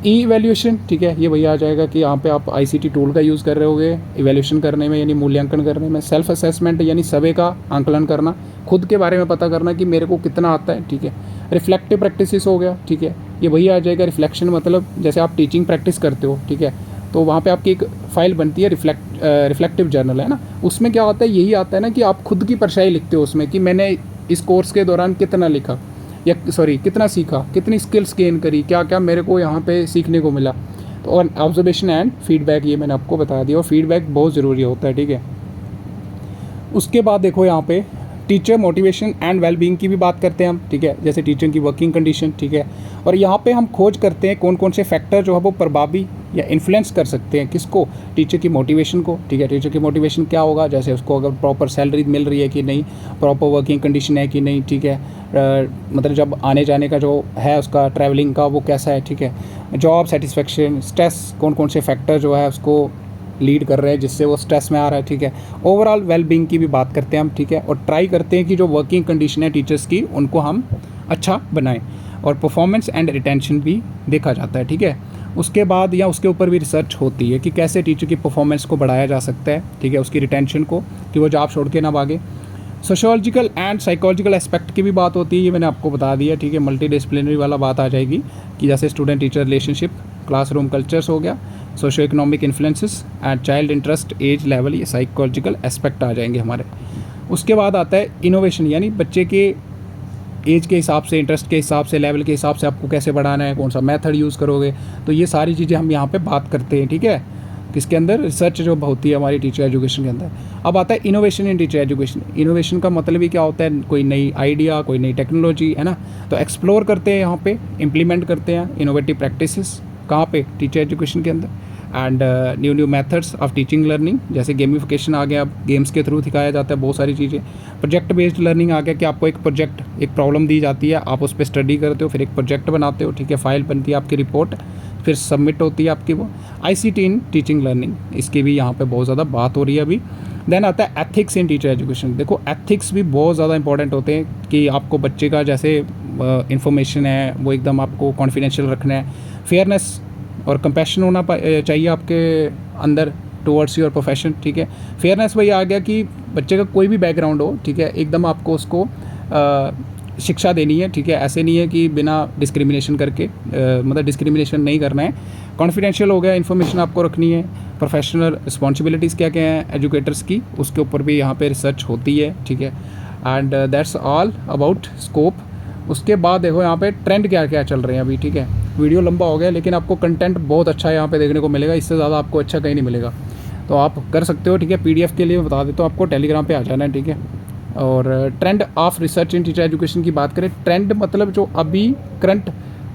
ई इवैल्यूएशन, ठीक है, ये भैया आ जाएगा कि यहाँ पे आप आईसीटी टूल का यूज़ कर रहे होगे इवैल्यूएशन करने में, यानी मूल्यांकन करने में। सेल्फ असेसमेंट यानी सभी का आंकलन करना, खुद के बारे में पता करना कि मेरे को कितना आता है, ठीक है। रिफ्लेक्टिव प्रैक्टिसेस हो गया, ठीक है, ये भैया आ जाएगा। रिफ्लेक्शन मतलब जैसे आप टीचिंग प्रैक्टिस करते हो, ठीक है, तो वहाँ पे आपकी एक फ़ाइल बनती है रिफ्लेक्टिव जर्नल, है ना। उसमें क्या होता है, यही आता है ना कि आप खुद की परछाई लिखते हो उसमें कि मैंने इस कोर्स के दौरान कितना लिखा, या कितना सीखा, कितनी स्किल्स गेन करी, क्या क्या मेरे को यहाँ पे सीखने को मिला। तो और ऑब्जर्वेशन एंड फीडबैक, ये मैंने आपको बता दिया, और फीडबैक बहुत ज़रूरी होता है, ठीक है। उसके बाद देखो यहाँ पे टीचर मोटिवेशन एंड वेलबींग की भी बात करते हैं हम, ठीक है, जैसे टीचर की वर्किंग कंडीशन, ठीक है। और यहाँ पे हम खोज करते हैं कौन कौन से फैक्टर जो है वो प्रभावी या इन्फ्लुएंस कर सकते हैं किसको, टीचर की मोटिवेशन को, ठीक है। टीचर की मोटिवेशन क्या होगा, जैसे उसको अगर प्रॉपर सैलरी मिल रही है कि नहीं, प्रॉपर वर्किंग कंडीशन है कि नहीं, ठीक है, मतलब जब आने जाने का जो है उसका ट्रैवलिंग का वो कैसा है, ठीक है। जॉब सेटिस्फेक्शन, स्ट्रेस, कौन कौन से फैक्टर जो है उसको लीड कर रहे हैं जिससे वो स्ट्रेस में आ रहा है, ठीक है। ओवरऑल वेलबींग की भी बात करते हैं हम, ठीक है, और ट्राई करते हैं कि जो वर्किंग कंडीशन है टीचर्स की उनको हम अच्छा बनाएं, और परफॉर्मेंस एंड रिटेंशन भी देखा जाता है, ठीक है। उसके बाद या उसके ऊपर भी रिसर्च होती है कि कैसे टीचर की परफॉर्मेंस को बढ़ाया जा सकता है, ठीक है, उसकी रिटेंशन को, कि वो जॉब छोड़ के ना भागे। सोशियोलॉजिकल एंड साइकोलॉजिकल एस्पेक्ट की भी बात होती है, ये मैंने आपको बता दिया, ठीक है। मल्टी डिसिप्लिनरी वाला बात आ जाएगी कि जैसे student teacher relationship, classroom cultures हो गया, socio economic influences and child interest, age level, ये साइकोलॉजिकल एस्पेक्ट आ जाएंगे हमारे। उसके बाद आता है इनोवेशन, यानी बच्चे के एज के हिसाब से, इंटरेस्ट के हिसाब से, लेवल के हिसाब से आपको कैसे बढ़ाना है, कौन सा मेथड यूज़ करोगे, तो ये सारी चीज़ें हम यहाँ पे बात करते हैं, ठीक है। किसके अंदर, रिसर्च जो होती है हमारी टीचर एजुकेशन के अंदर। अब आता है innovation in teacher education. Innovation का मतलब ही क्या होता है, कोई नई आइडिया, कोई नई टेक्नोलॉजी, है ना, तो एक्सप्लोर करते हैं यहाँ पे, इम्प्लीमेंट करते हैं इनोवेटिव प्रैक्टिसेस, कहाँ पे, टीचर एजुकेशन के अंदर। And new methods of teaching learning, जैसे गेमिफिकेशन आ गया, अब गेम्स के थ्रू सिखाया जाता है बहुत सारी चीज़ें। प्रोजेक्ट बेस्ड लर्निंग आ गया कि आपको एक प्रोजेक्ट, एक प्रॉब्लम दी जाती है, आप उस पर स्टडी करते हो, फिर एक प्रोजेक्ट बनाते हो, ठीक है, फाइल बनती है आपकी, रिपोर्ट फिर सबमिट होती है आपकी वो। आईसीटी इन टीचिंग लर्निंग, इसकी भी यहाँ पे बहुत ज़्यादा बात हो रही है अभी। देन आता है एथिक्स इन टीचर एजुकेशन। देखो एथिक्स भी बहुत ज़्यादा इंपॉर्टेंट होते हैं कि आपको बच्चे का जैसे इन्फॉर्मेशन है वो एकदम आपको कॉन्फिडेंशियल रखना है। फेयरनेस और कंपैशन होना चाहिए आपके अंदर टुवर्ड्स योर प्रोफेशन, ठीक है। फेयरनेस वही आ गया कि बच्चे का कोई भी बैकग्राउंड हो, ठीक है, एकदम आपको उसको शिक्षा देनी है, ठीक है। ऐसे नहीं है कि बिना डिस्क्रिमिनेशन करके, मतलब डिस्क्रिमिनेशन नहीं करना है। कॉन्फिडेंशियल हो गया, इन्फॉर्मेशन आपको रखनी है। प्रोफेशनल रिस्पॉन्सिबिलिटीज़ क्या क्या हैं एजुकेटर्स की, उसके ऊपर भी यहाँ पे रिसर्च होती है, ठीक है। And that's all about scope. उसके बाद देखो यहाँ पे ट्रेंड क्या क्या चल रहे हैं अभी, ठीक है। वीडियो लंबा हो गया लेकिन आपको कंटेंट बहुत अच्छा यहाँ पे देखने को मिलेगा, इससे ज़्यादा आपको अच्छा कहीं नहीं मिलेगा, तो आप कर सकते हो, ठीक है। पीडीएफ के लिए बता देता हूँ आपको, टेलीग्राम पे आ जाना है, ठीक है। और trend of research in teacher education की बात करें, ट्रेंड मतलब जो अभी करंट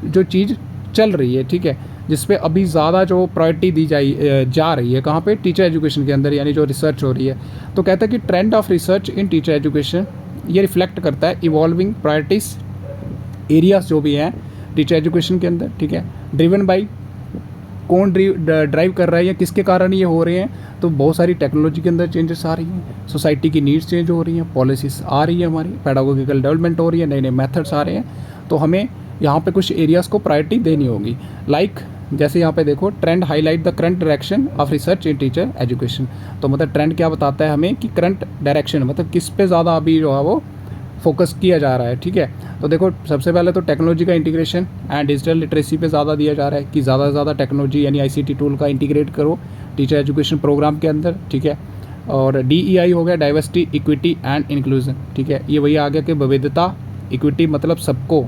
जो चीज़ चल रही है, ठीक है, जिस पे अभी ज़्यादा जो प्रायोरिटी दी जा रही है, कहाँ पे, टीचर एजुकेशन के अंदर, यानी जो रिसर्च हो रही है। तो कहता है कि trend of research in teacher education ये रिफ्लेक्ट करता है इवॉल्विंग प्रायोरिटीज़ एरियाज जो भी हैं टीचर एजुकेशन के अंदर, ठीक है। ड्रिवन बाई, कौन ड्राइव कर रहा है या किसके कारण ये हो रहे हैं, तो बहुत सारी टेक्नोलॉजी के अंदर चेंजेस आ रही हैं, सोसाइटी की नीड्स चेंज हो रही हैं, पॉलिसीज़ आ रही है, हमारी पेडागोगिकल डेवलपमेंट हो रही है, नए नए मेथड्स आ रहे हैं, तो हमें यहाँ पे कुछ एरियाज़ को प्रायोरिटी देनी होगी। लाइक जैसे यहाँ पे देखो, trend highlight the current direction of research in teacher education. तो मतलब ट्रेंड क्या बताता है हमें कि करंट डायरेक्शन मतलब किस पे ज़्यादा अभी जो है वो फोकस किया जा रहा है, ठीक है। तो देखो सबसे पहले तो टेक्नोलॉजी का इंटीग्रेशन एंड डिजिटल लिटरेसी पे ज़्यादा दिया जा रहा है कि ज़्यादा से ज़्यादा टेक्नोलॉजी यानी ICT टूल का इंटीग्रेट करो टीचर एजुकेशन प्रोग्राम के अंदर, ठीक है। और DEI हो गया, डाइवर्सिटी, इक्विटी एंड इंक्लूजन, ठीक है। ये वही आ गया कि विविधता, इक्विटी मतलब सबको,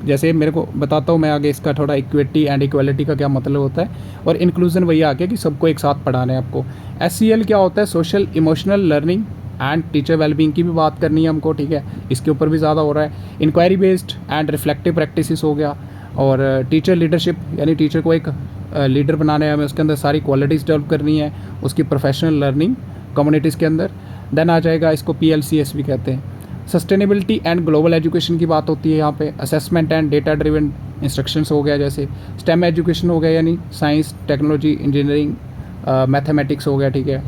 जैसे मेरे को बताता हूँ मैं आगे इसका थोड़ा इक्विटी एंड इक्वालिटी का क्या मतलब होता है, और इंक्लूजन वही आ गया कि सबको एक साथ पढ़ाना है आपको। SEL क्या होता है, social emotional learning and teacher wellbeing की भी बात करनी है हमको, ठीक है। इसके ऊपर भी ज़्यादा हो रहा है। Inquiry based and reflective practices हो गया, और टीचर लीडरशिप यानी टीचर को एक लीडर बनाना है हमें, उसके अंदर सारी क्वालिटीज़ डेवलप करनी है, उसकी प्रोफेशनल लर्निंग कम्युनिटीज़ के अंदर। देन आ जाएगा, इसको PLCS भी कहते हैं। सस्टेनेबिलिटी एंड ग्लोबल एजुकेशन की बात होती है यहाँ पे। Assessment and data driven instructions हो गया, जैसे STEM एजुकेशन हो गया यानी साइंस, टेक्नोलॉजी, इंजीनियरिंग, मैथमेटिक्स हो गया, ठीक है।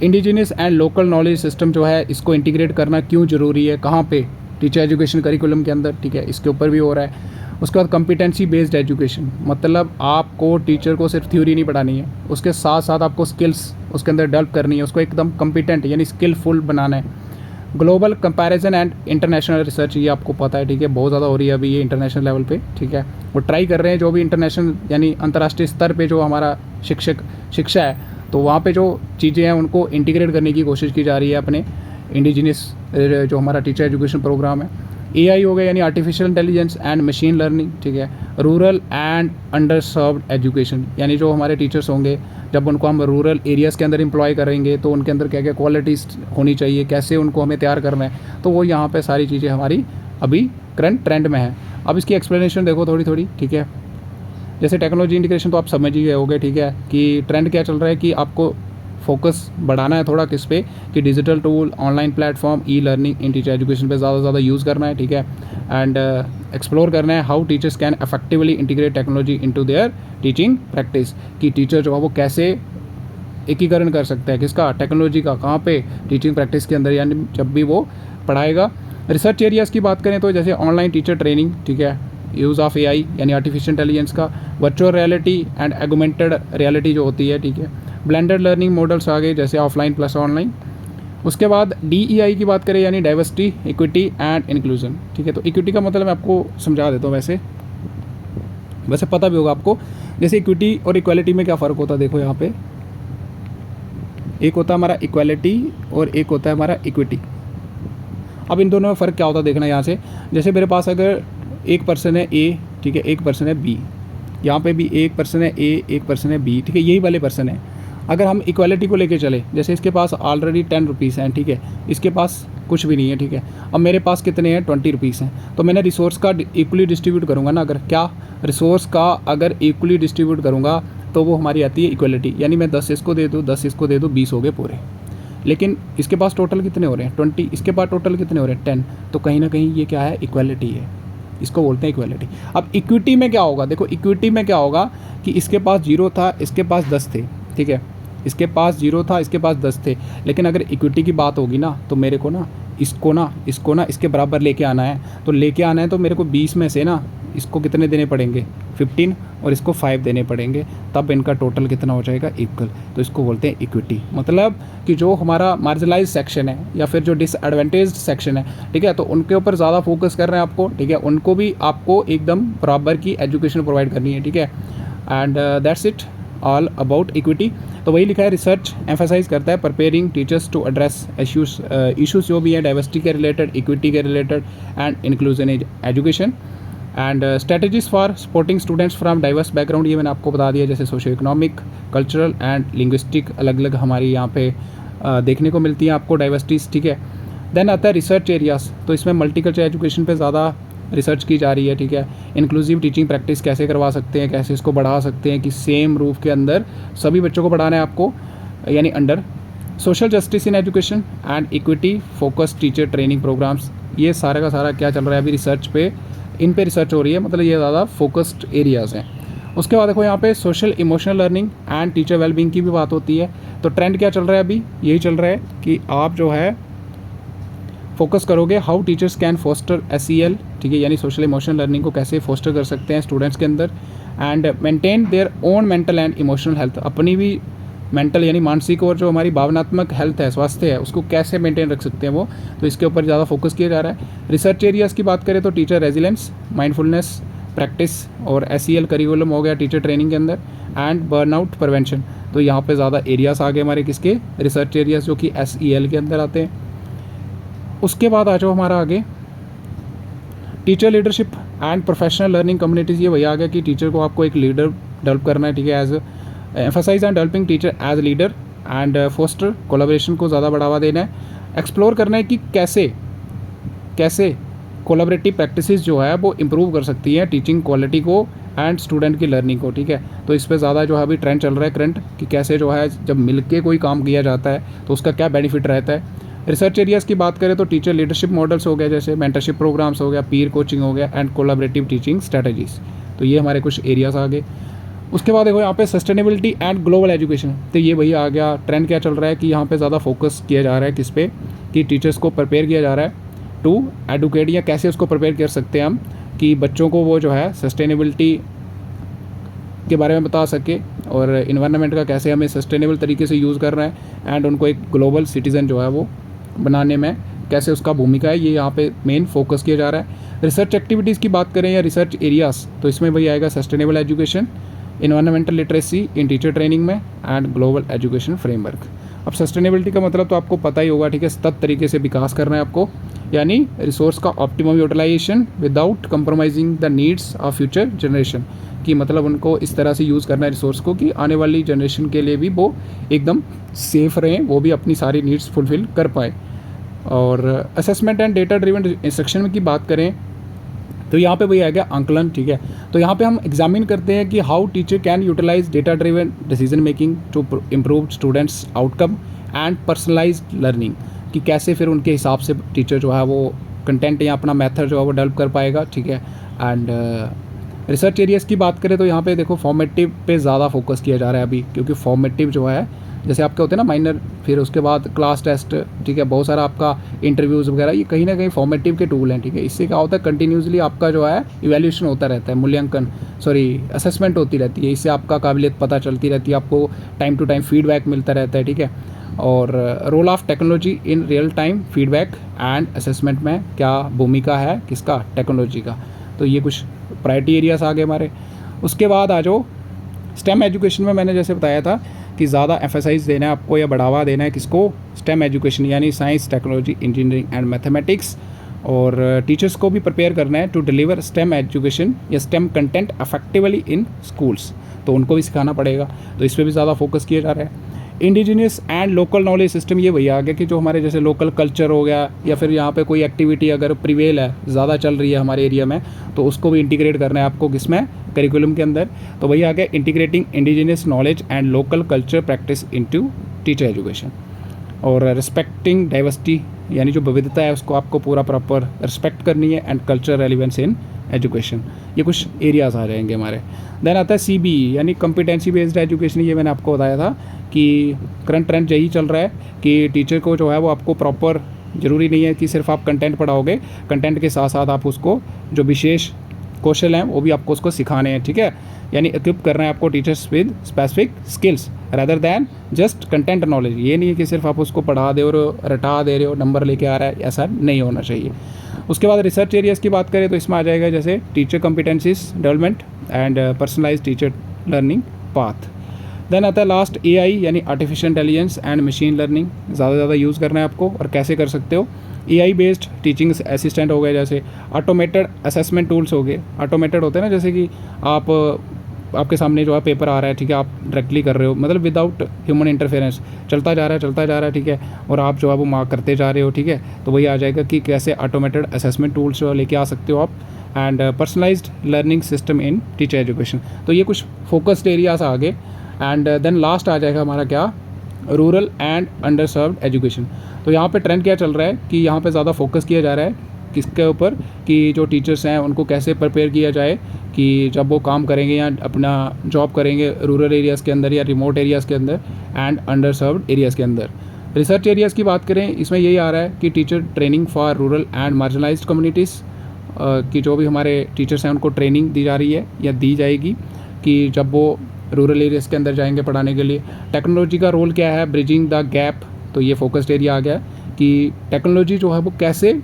Indigenous and local knowledge system जो है, इसको इंटीग्रेट करना क्यों ज़रूरी है, कहाँ पे, टीचर एजुकेशन करिकुलम के अंदर, ठीक है। इसके ऊपर भी हो रहा है। उसके बाद कॉम्पिटेंसी बेस्ड एजुकेशन, मतलब आपको टीचर को सिर्फ थ्योरी नहीं पढ़ानी है, उसके साथ साथ आपको स्किल्स उसके अंदर डेवलप करनी है, उसको एकदम कॉम्पिटेंट यानी स्किलफुल बनाना है। Global comparison and international research, ये आपको पता है, ठीक है, बहुत ज़्यादा हो रही है अभी ये इंटरनेशनल लेवल पे, ठीक है। वो ट्राई कर रहे हैं जो भी इंटरनेशनल यानी अंतर्राष्ट्रीय स्तर पे जो हमारा शिक्षा है, तो वहाँ पे जो चीज़ें हैं उनको इंटीग्रेट करने की कोशिश की जा रही है अपने इंडिजिनस जो हमारा टीचर एजुकेशन प्रोग्राम है। AI हो गया यानी artificial intelligence and machine learning, ठीक है। Rural and under served education, यानी जो हमारे टीचर्स होंगे जब उनको हम रूरल एरियाज़ के अंदर एम्प्लॉय करेंगे तो उनके अंदर क्या क्या क्वालिटीज़ होनी चाहिए, कैसे उनको हमें तैयार करना है, तो वो यहाँ पे सारी चीज़ें हमारी अभी करंट ट्रेंड में है। अब इसकी एक्सप्लेनेशन देखो थोड़ी थोड़ी, ठीक है। जैसे टेक्नोलॉजी इंटीग्रेशन तो आप समझ ही गए होगे, ठीक है, कि ट्रेंड क्या चल रहा है कि आपको फोकस बढ़ाना है थोड़ा किस पे, कि digital tool, online platform, learning in teacher education पे ज़्यादा से ज़्यादा यूज़ करना है, ठीक है। एंड एक्सप्लोर करना है how teachers can effectively integrate technology into their teaching practice, कि टीचर जो है वो कैसे एकीकरण कर सकते हैं, किसका, टेक्नोलॉजी का, कहाँ पे, टीचिंग प्रैक्टिस के अंदर, यानी जब भी वो पढ़ाएगा। रिसर्च एरियाज़ की बात करें तो जैसे ऑनलाइन टीचर ट्रेनिंग, ठीक है, यूज़ ऑफ AI यानी आर्टिफिशियल इंटेलिजेंस का, वर्चुअल रियलिटी एंड एगुमेंटेड रियलिटी जो होती है, ठीक है। ब्लेंडेड लर्निंग मॉडल्स आ गए जैसे ऑफलाइन प्लस ऑनलाइन। उसके बाद DEI की बात करें यानी डाइवर्सिटी, इक्विटी एंड इंक्लूजन, ठीक है। तो इक्विटी का मतलब मैं आपको समझा देता हूँ, वैसे पता भी होगा आपको। जैसे इक्विटी और इक्वालिटी में क्या फ़र्क होता है, देखो यहाँ पे एक होता है हमारा इक्वालिटी और एक होता है हमारा इक्विटी। अब इन दोनों में फ़र्क क्या होता है देखना यहाँ से। जैसे मेरे पास अगर एक पर्सन है A, ठीक है, एक पर्सन है B, यहाँ पे भी एक पर्सन है A, एक पर्सन है B, ठीक है, यही वाले पर्सन है। अगर हम इक्वालिटी को लेके चले, जैसे इसके पास ऑलरेडी 10 रुपीज़ हैं, ठीक है, इसके पास कुछ भी नहीं है, ठीक है। अब मेरे पास कितने हैं, 20 रुपीज़ हैं, तो मैंने रिसोर्स का इक्वली डिस्ट्रीब्यूट करूँगा ना, अगर क्या रिसोर्स का अगर इक्वली डिस्ट्रीब्यूट करूँगा तो वो हमारी आती है इक्वलिटी, यानी मैं 10 इसको दे दूँ, 10 इसको दे दूँ, 20 हो गए पूरे। लेकिन इसके पास टोटल कितने हो रहे हैं, 20, इसके पास टोटल कितने हो रहे हैं, 10, तो कहीं ना कहीं ये क्या है, इक्वलिटी है, इसको बोलते हैं इक्वलिटी। अब इक्विटी में क्या होगा, देखो इक्विटी में क्या होगा कि इसके पास 0 था, इसके पास 10 थे, ठीक है, इसके पास 0 था, इसके पास 10 थे, लेकिन अगर इक्विटी की बात होगी ना तो मेरे को ना इसको ना इसके बराबर लेके आना है, तो लेके आना है तो मेरे को 20 में से ना इसको कितने देने पड़ेंगे, 15, और इसको 5 देने पड़ेंगे, तब इनका टोटल कितना हो जाएगा, इक्वल। तो इसको बोलते हैं इक्विटी। मतलब कि जो हमारा मार्जिनलाइज सेक्शन है या फिर जो डिसएडवांटेज्ड सेक्शन है, ठीक है, तो उनके ऊपर ज़्यादा फोकस कर रहे हैं आपको, ठीक है, उनको भी आपको एकदम बराबर की एजुकेशन प्रोवाइड करनी है, ठीक है। And that's it all about equity. तो वही लिखा है, रिसर्च एम्फेसाइज करता है preparing teachers to address issues जो भी हैं डाइवर्सिटी के रिलेटेड, इक्विटी के related and inclusion education and strategies for supporting students from diverse background, ये मैंने आपको बता दिया, जैसे socio economic, cultural and linguistic अलग अलग हमारी यहाँ पे देखने को मिलती हैं आपको डाइवर्सिटीज़, ठीक है। देन आता है रिसर्च एरियाज़, तो इसमें मल्टीकल्चर एजुकेशन पे ज़्यादा रिसर्च की जा रही है, ठीक है। इंक्लूसिव टीचिंग प्रैक्टिस कैसे करवा सकते हैं, कैसे इसको बढ़ा सकते हैं कि सेम रूफ के अंदर सभी बच्चों को पढ़ाना है आपको, यानी under social justice in education and equity focus teacher training programs, ये सारा का सारा क्या चल रहा है अभी रिसर्च पे, इन पे रिसर्च हो रही है, मतलब ये ज़्यादा फोकस्ड एरियाज़ हैं। उसके बाद देखो यहाँ पे social emotional learning and teacher wellbeing की भी बात होती है। तो ट्रेंड क्या चल रहा है अभी, यही चल रहा है कि आप जो है फोकस करोगे how teachers can foster SEL, ठीक है, यानी सोशल इमोशनल लर्निंग को कैसे फोस्टर कर सकते हैं स्टूडेंट्स के अंदर, and maintain their own mental and emotional health, अपनी भी मेंटल यानी मानसिक और जो हमारी भावनात्मक हेल्थ है, स्वास्थ्य है, उसको कैसे मेंटेन रख सकते हैं वो, तो इसके ऊपर ज़्यादा फोकस किया जा रहा है। रिसर्च एरियाज़ की बात करें तो टीचर रेजिलेंस, माइंडफुलनेस प्रैक्टिस और SEL करिकुलम हो गया टीचर ट्रेनिंग के अंदर, एंड बर्नआउट प्रिवेंशन। तो यहाँ पे ज़्यादा एरियाज़ आ गए हमारे किसके, रिसर्च एरियाज़, जो कि SEL के अंदर आते हैं। उसके बाद आ जाओ हमारा आगे teacher leadership and professional learning communities. ये वही आ गया कि टीचर को आपको एक लीडर डेवलप करना है, ठीक है, as emphasize and developing teacher as leader and foster collaboration को ज़्यादा बढ़ावा देना है। एक्सप्लोर करना है कि कैसे कोलैबोरेटिव प्रैक्टिसेस जो है वो इम्प्रूव कर सकती हैं टीचिंग क्वालिटी को एंड स्टूडेंट की लर्निंग को, ठीक है। तो इस पर ज़्यादा जो है अभी ट्रेंड चल रहा है करंट, कि कैसे जो है जब मिलके कोई काम किया जाता है तो उसका क्या बेनिफिट रहता है। रिसर्च एरियाज़ की बात करें तो टीचर लीडरशिप मॉडल्स हो गया, जैसे मेंटरशिप प्रोग्राम्स हो गया, पीर कोचिंग हो गया एंड कोलैबोरेटिव टीचिंग स्ट्रेटजीज। तो ये हमारे कुछ एरियाज़ आ गए। उसके बाद देखो यहाँ पे सस्टेनेबिलिटी एंड ग्लोबल एजुकेशन। तो ये वही आ गया, ट्रेंड क्या चल रहा है कि यहाँ पे ज़्यादा फोकस किया जा रहा है किस पे, कि टीचर्स को प्रिपेयर किया जा रहा है टू एडुकेट, या कैसे उसको प्रिपेयर कर सकते हैं हम कि बच्चों को वो जो है सस्टेनेबिलिटी के बारे में बता सके और इन्वायरमेंट का कैसे हमें सस्टेनेबल तरीके से यूज़ करना है, एंड उनको एक ग्लोबल सिटीज़न जो है वो बनाने में कैसे उसका भूमिका है, ये यहाँ पे मेन फोकस किया जा रहा है। रिसर्च एक्टिविटीज़ की बात करें या रिसर्च एरियाज़, तो इसमें वही आएगा सस्टेनेबल एजुकेशन, इन्वायरमेंटल लिटरेसी इन टीचर ट्रेनिंग में एंड ग्लोबल एजुकेशन फ्रेमवर्क। अब सस्टेनेबिलिटी का मतलब तो आपको पता ही होगा, ठीक है, सतत तरीके से विकास करना है आपको, यानी रिसोर्स का optimum utilization without compromising the needs of future generation, कि मतलब उनको इस तरह से यूज़ करना है रिसोर्स को कि आने वाली जनरेशन के लिए भी वो एकदम सेफ रहें, वो भी अपनी सारी नीड्स फुलफ़िल कर पाए। और assessment and data driven instruction की बात करें तो यहाँ पे वही आएगा आंकलन, ठीक है। तो यहाँ पे हम एग्जामिन करते हैं कि how teacher can utilize data driven decision making to improve students outcome and personalized learning, कि कैसे फिर उनके हिसाब से टीचर जो है वो कंटेंट या अपना मेथड जो है वो डेवलप कर पाएगा, ठीक है। एंड रिसर्च एरियाज़ की बात करें तो यहाँ पे देखो फॉर्मेटिव पे ज़्यादा फोकस किया जा रहा है अभी, क्योंकि फॉर्मेटिव जो है जैसे आपके होते हैं ना माइनर, फिर उसके बाद क्लास टेस्ट, ठीक है, बहुत सारा आपका इंटरव्यूज़ वगैरह, ये कहीं ना कहीं फॉर्मेटिव के टूल हैं, ठीक है। इससे क्या होता है कंटिन्यूसली आपका जो है इवैल्यूएशन होता रहता है, मूल्यांकन असेसमेंट होती रहती है, इससे आपका काबिलियत पता चलती रहती है, आपको टाइम टू टाइम फीडबैक मिलता रहता है, ठीक है। और role of technology in real time feedback and assessment में क्या भूमिका है किसका, टेक्नोलॉजी का। तो ये कुछ प्रायोरिटी एरियाज आ गए हमारे। उसके बाद आ जाओ स्टेम एजुकेशन में, मैंने जैसे बताया था कि ज़्यादा एम्फेसाइज देना है आपको या बढ़ावा देना है किसको, स्टेम एजुकेशन, यानी science, technology, engineering and mathematics. और टीचर्स को भी प्रिपेयर करना है टू डिलीवर स्टेम एजुकेशन या स्टेम कंटेंट अफेक्टिवली इन स्कूल्स, तो उनको भी सिखाना पड़ेगा, तो इस पर भी ज़्यादा फोकस किया जा रहा है। Indigenous and local knowledge system, ये वही आ गया कि जो हमारे जैसे लोकल कल्चर हो गया या फिर यहाँ पे कोई एक्टिविटी अगर प्रिवेल है, ज़्यादा चल रही है हमारे एरिया में, तो उसको भी इंटीग्रेट करना है आपको किसमें, करिकुलम के अंदर। तो वही आ गया integrating indigenous knowledge and local culture practice into teacher education. और रिस्पेक्टिंग डाइवर्सिटी, यानी जो विविधता है उसको आपको पूरा प्रॉपर रिस्पेक्ट करनी है, and culture relevance in education. ये कुछ एरियाज़ आ जाएंगे हमारे। देन आता है CBE यानी कॉम्पिटेंसी बेस्ड एजुकेशन। ये मैंने आपको बताया था कि करंट ट्रेंड यही चल रहा है कि टीचर को जो है वो आपको प्रॉपर, ज़रूरी नहीं है कि सिर्फ आप कंटेंट पढ़ाओगे, कंटेंट के साथ साथ आप उसको जो विशेष कौशल हैं वो भी आपको उसको सिखाने हैं, ठीक है। यानी इक्विप करना है आपको teachers with specific skills rather than just content knowledge. ये नहीं है कि सिर्फ आप उसको पढ़ा दे और रटा दे रहे हो, नंबर लेके आ रहा है, ऐसा नहीं होना चाहिए। उसके बाद रिसर्च एरियाज़ की बात करें तो इसमें आ जाएगा जैसे teacher competencies development and personalized teacher learning path. Then आता है लास्ट AI यानी artificial intelligence and machine learning, ज़्यादा यूज़ करना है आपको, और कैसे कर सकते हो। AI बेस्ड टीचिंग असिस्टेंट हो गए, जैसे ऑटोमेटेड असेसमेंट टूल्स हो गए। ऑटोमेटेड होते हैं ना, जैसे कि आपके सामने जो है पेपर आ रहा है, ठीक है, आप डायरेक्टली कर रहे हो, मतलब विदाउट ह्यूमन इंटरफेरेंस, चलता जा रहा है, ठीक है, और आप जो है वो मार्क करते जा रहे हो, ठीक है। तो वही आ जाएगा कि कैसे ऑटोमेटेड असेसमेंट टूल्स जो लेके आ सकते हो आप, and personalized learning system in teacher education. तो ये कुछ फोकस्ड एरियाज आ गए। एंड देन लास्ट आ जाएगा हमारा क्या, rural and under served education. तो यहाँ पे ट्रेंड क्या चल रहा है कि यहाँ पे ज़्यादा फोकस किया जा रहा है किसके ऊपर, कि जो टीचर्स हैं उनको कैसे प्रिपेयर किया जाए कि जब वो काम करेंगे या अपना जॉब करेंगे रूरल एरियाज़ के अंदर या रिमोट एरियाज़ के अंदर एंड अंडर सर्व्ड एरियाज़ के अंदर। रिसर्च एरियाज़ की बात करें, इसमें यही आ रहा है कि teacher training for rural and marginalised communities, कि जो भी हमारे टीचर्स हैं उनको ट्रेनिंग दी जा रही है या दी जाएगी, कि जब वो रूरल एरियाज़ के अंदर जाएंगे पढ़ाने के लिए। टेक्नोलॉजी का रोल क्या है, ब्रिजिंग द गैप, तो ये फोकस्ड एरिया आ गया कि टेक्नोलॉजी जो है वो कैसे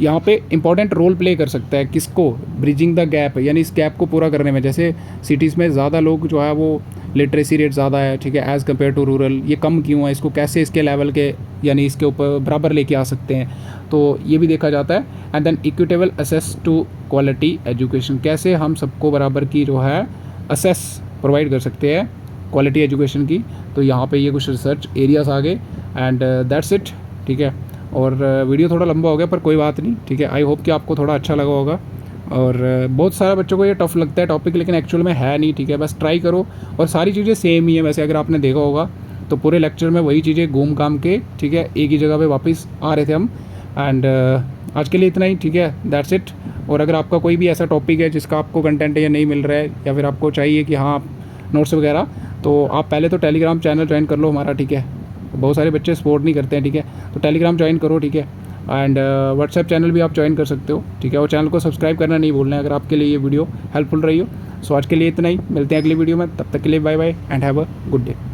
यहाँ पे इंपॉर्टेंट रोल प्ले कर सकता है, किसको, ब्रिजिंग द गैप, यानी इस गैप को पूरा करने में। जैसे सिटीज़ में ज़्यादा लोग जो है वो लिटरेसी रेट ज़्यादा है, ठीक है, एज़ कम्पेयर टू रूरल, ये कम क्यों है, इसको कैसे इसके लेवल के यानी इसके ऊपर बराबर लेके आ सकते हैं, तो ये भी देखा जाता है। And then equitable access to quality education, कैसे हम सबको बराबर की जो है असेस प्रोवाइड कर सकते हैं क्वालिटी एजुकेशन की, तो यहाँ पे ये कुछ रिसर्च एरियाज़ आ गए। एंड दैट्स इट, ठीक है। और वीडियो थोड़ा लंबा हो गया पर कोई बात नहीं, ठीक है। आई होप कि आपको थोड़ा अच्छा लगा होगा। और बहुत सारे बच्चों को ये टफ लगता है टॉपिक, लेकिन एक्चुअल में है नहीं, ठीक है। बस ट्राई करो, और सारी चीज़ें सेम ही है वैसे, अगर आपने देखा होगा तो पूरे लेक्चर में वही चीज़ें घूम घाम के, ठीक है, एक ही जगह पे वापस आ रहे थे हम। एंड आज के लिए इतना ही, ठीक है, दैट्स इट। और अगर आपका कोई भी ऐसा टॉपिक है जिसका आपको कंटेंट या नहीं मिल रहा है, या फिर आपको चाहिए कि हाँ नोट्स वगैरह, तो आप पहले तो टेलीग्राम चैनल ज्वाइन कर लो हमारा, ठीक है। बहुत सारे बच्चे सपोर्ट नहीं करते हैं, ठीक है, तो टेलीग्राम ज्वाइन करो, ठीक है। एंड व्हाट्सएप चैनल भी आप ज्वाइन कर सकते हो, ठीक है। और चैनल को सब्सक्राइब करना नहीं भूलना है अगर आपके लिए ये वीडियो हेल्पफुल रही हो। सो आज के लिए इतना ही, मिलते हैं अगली वीडियो में, तब तक के लिए bye bye and have a good day.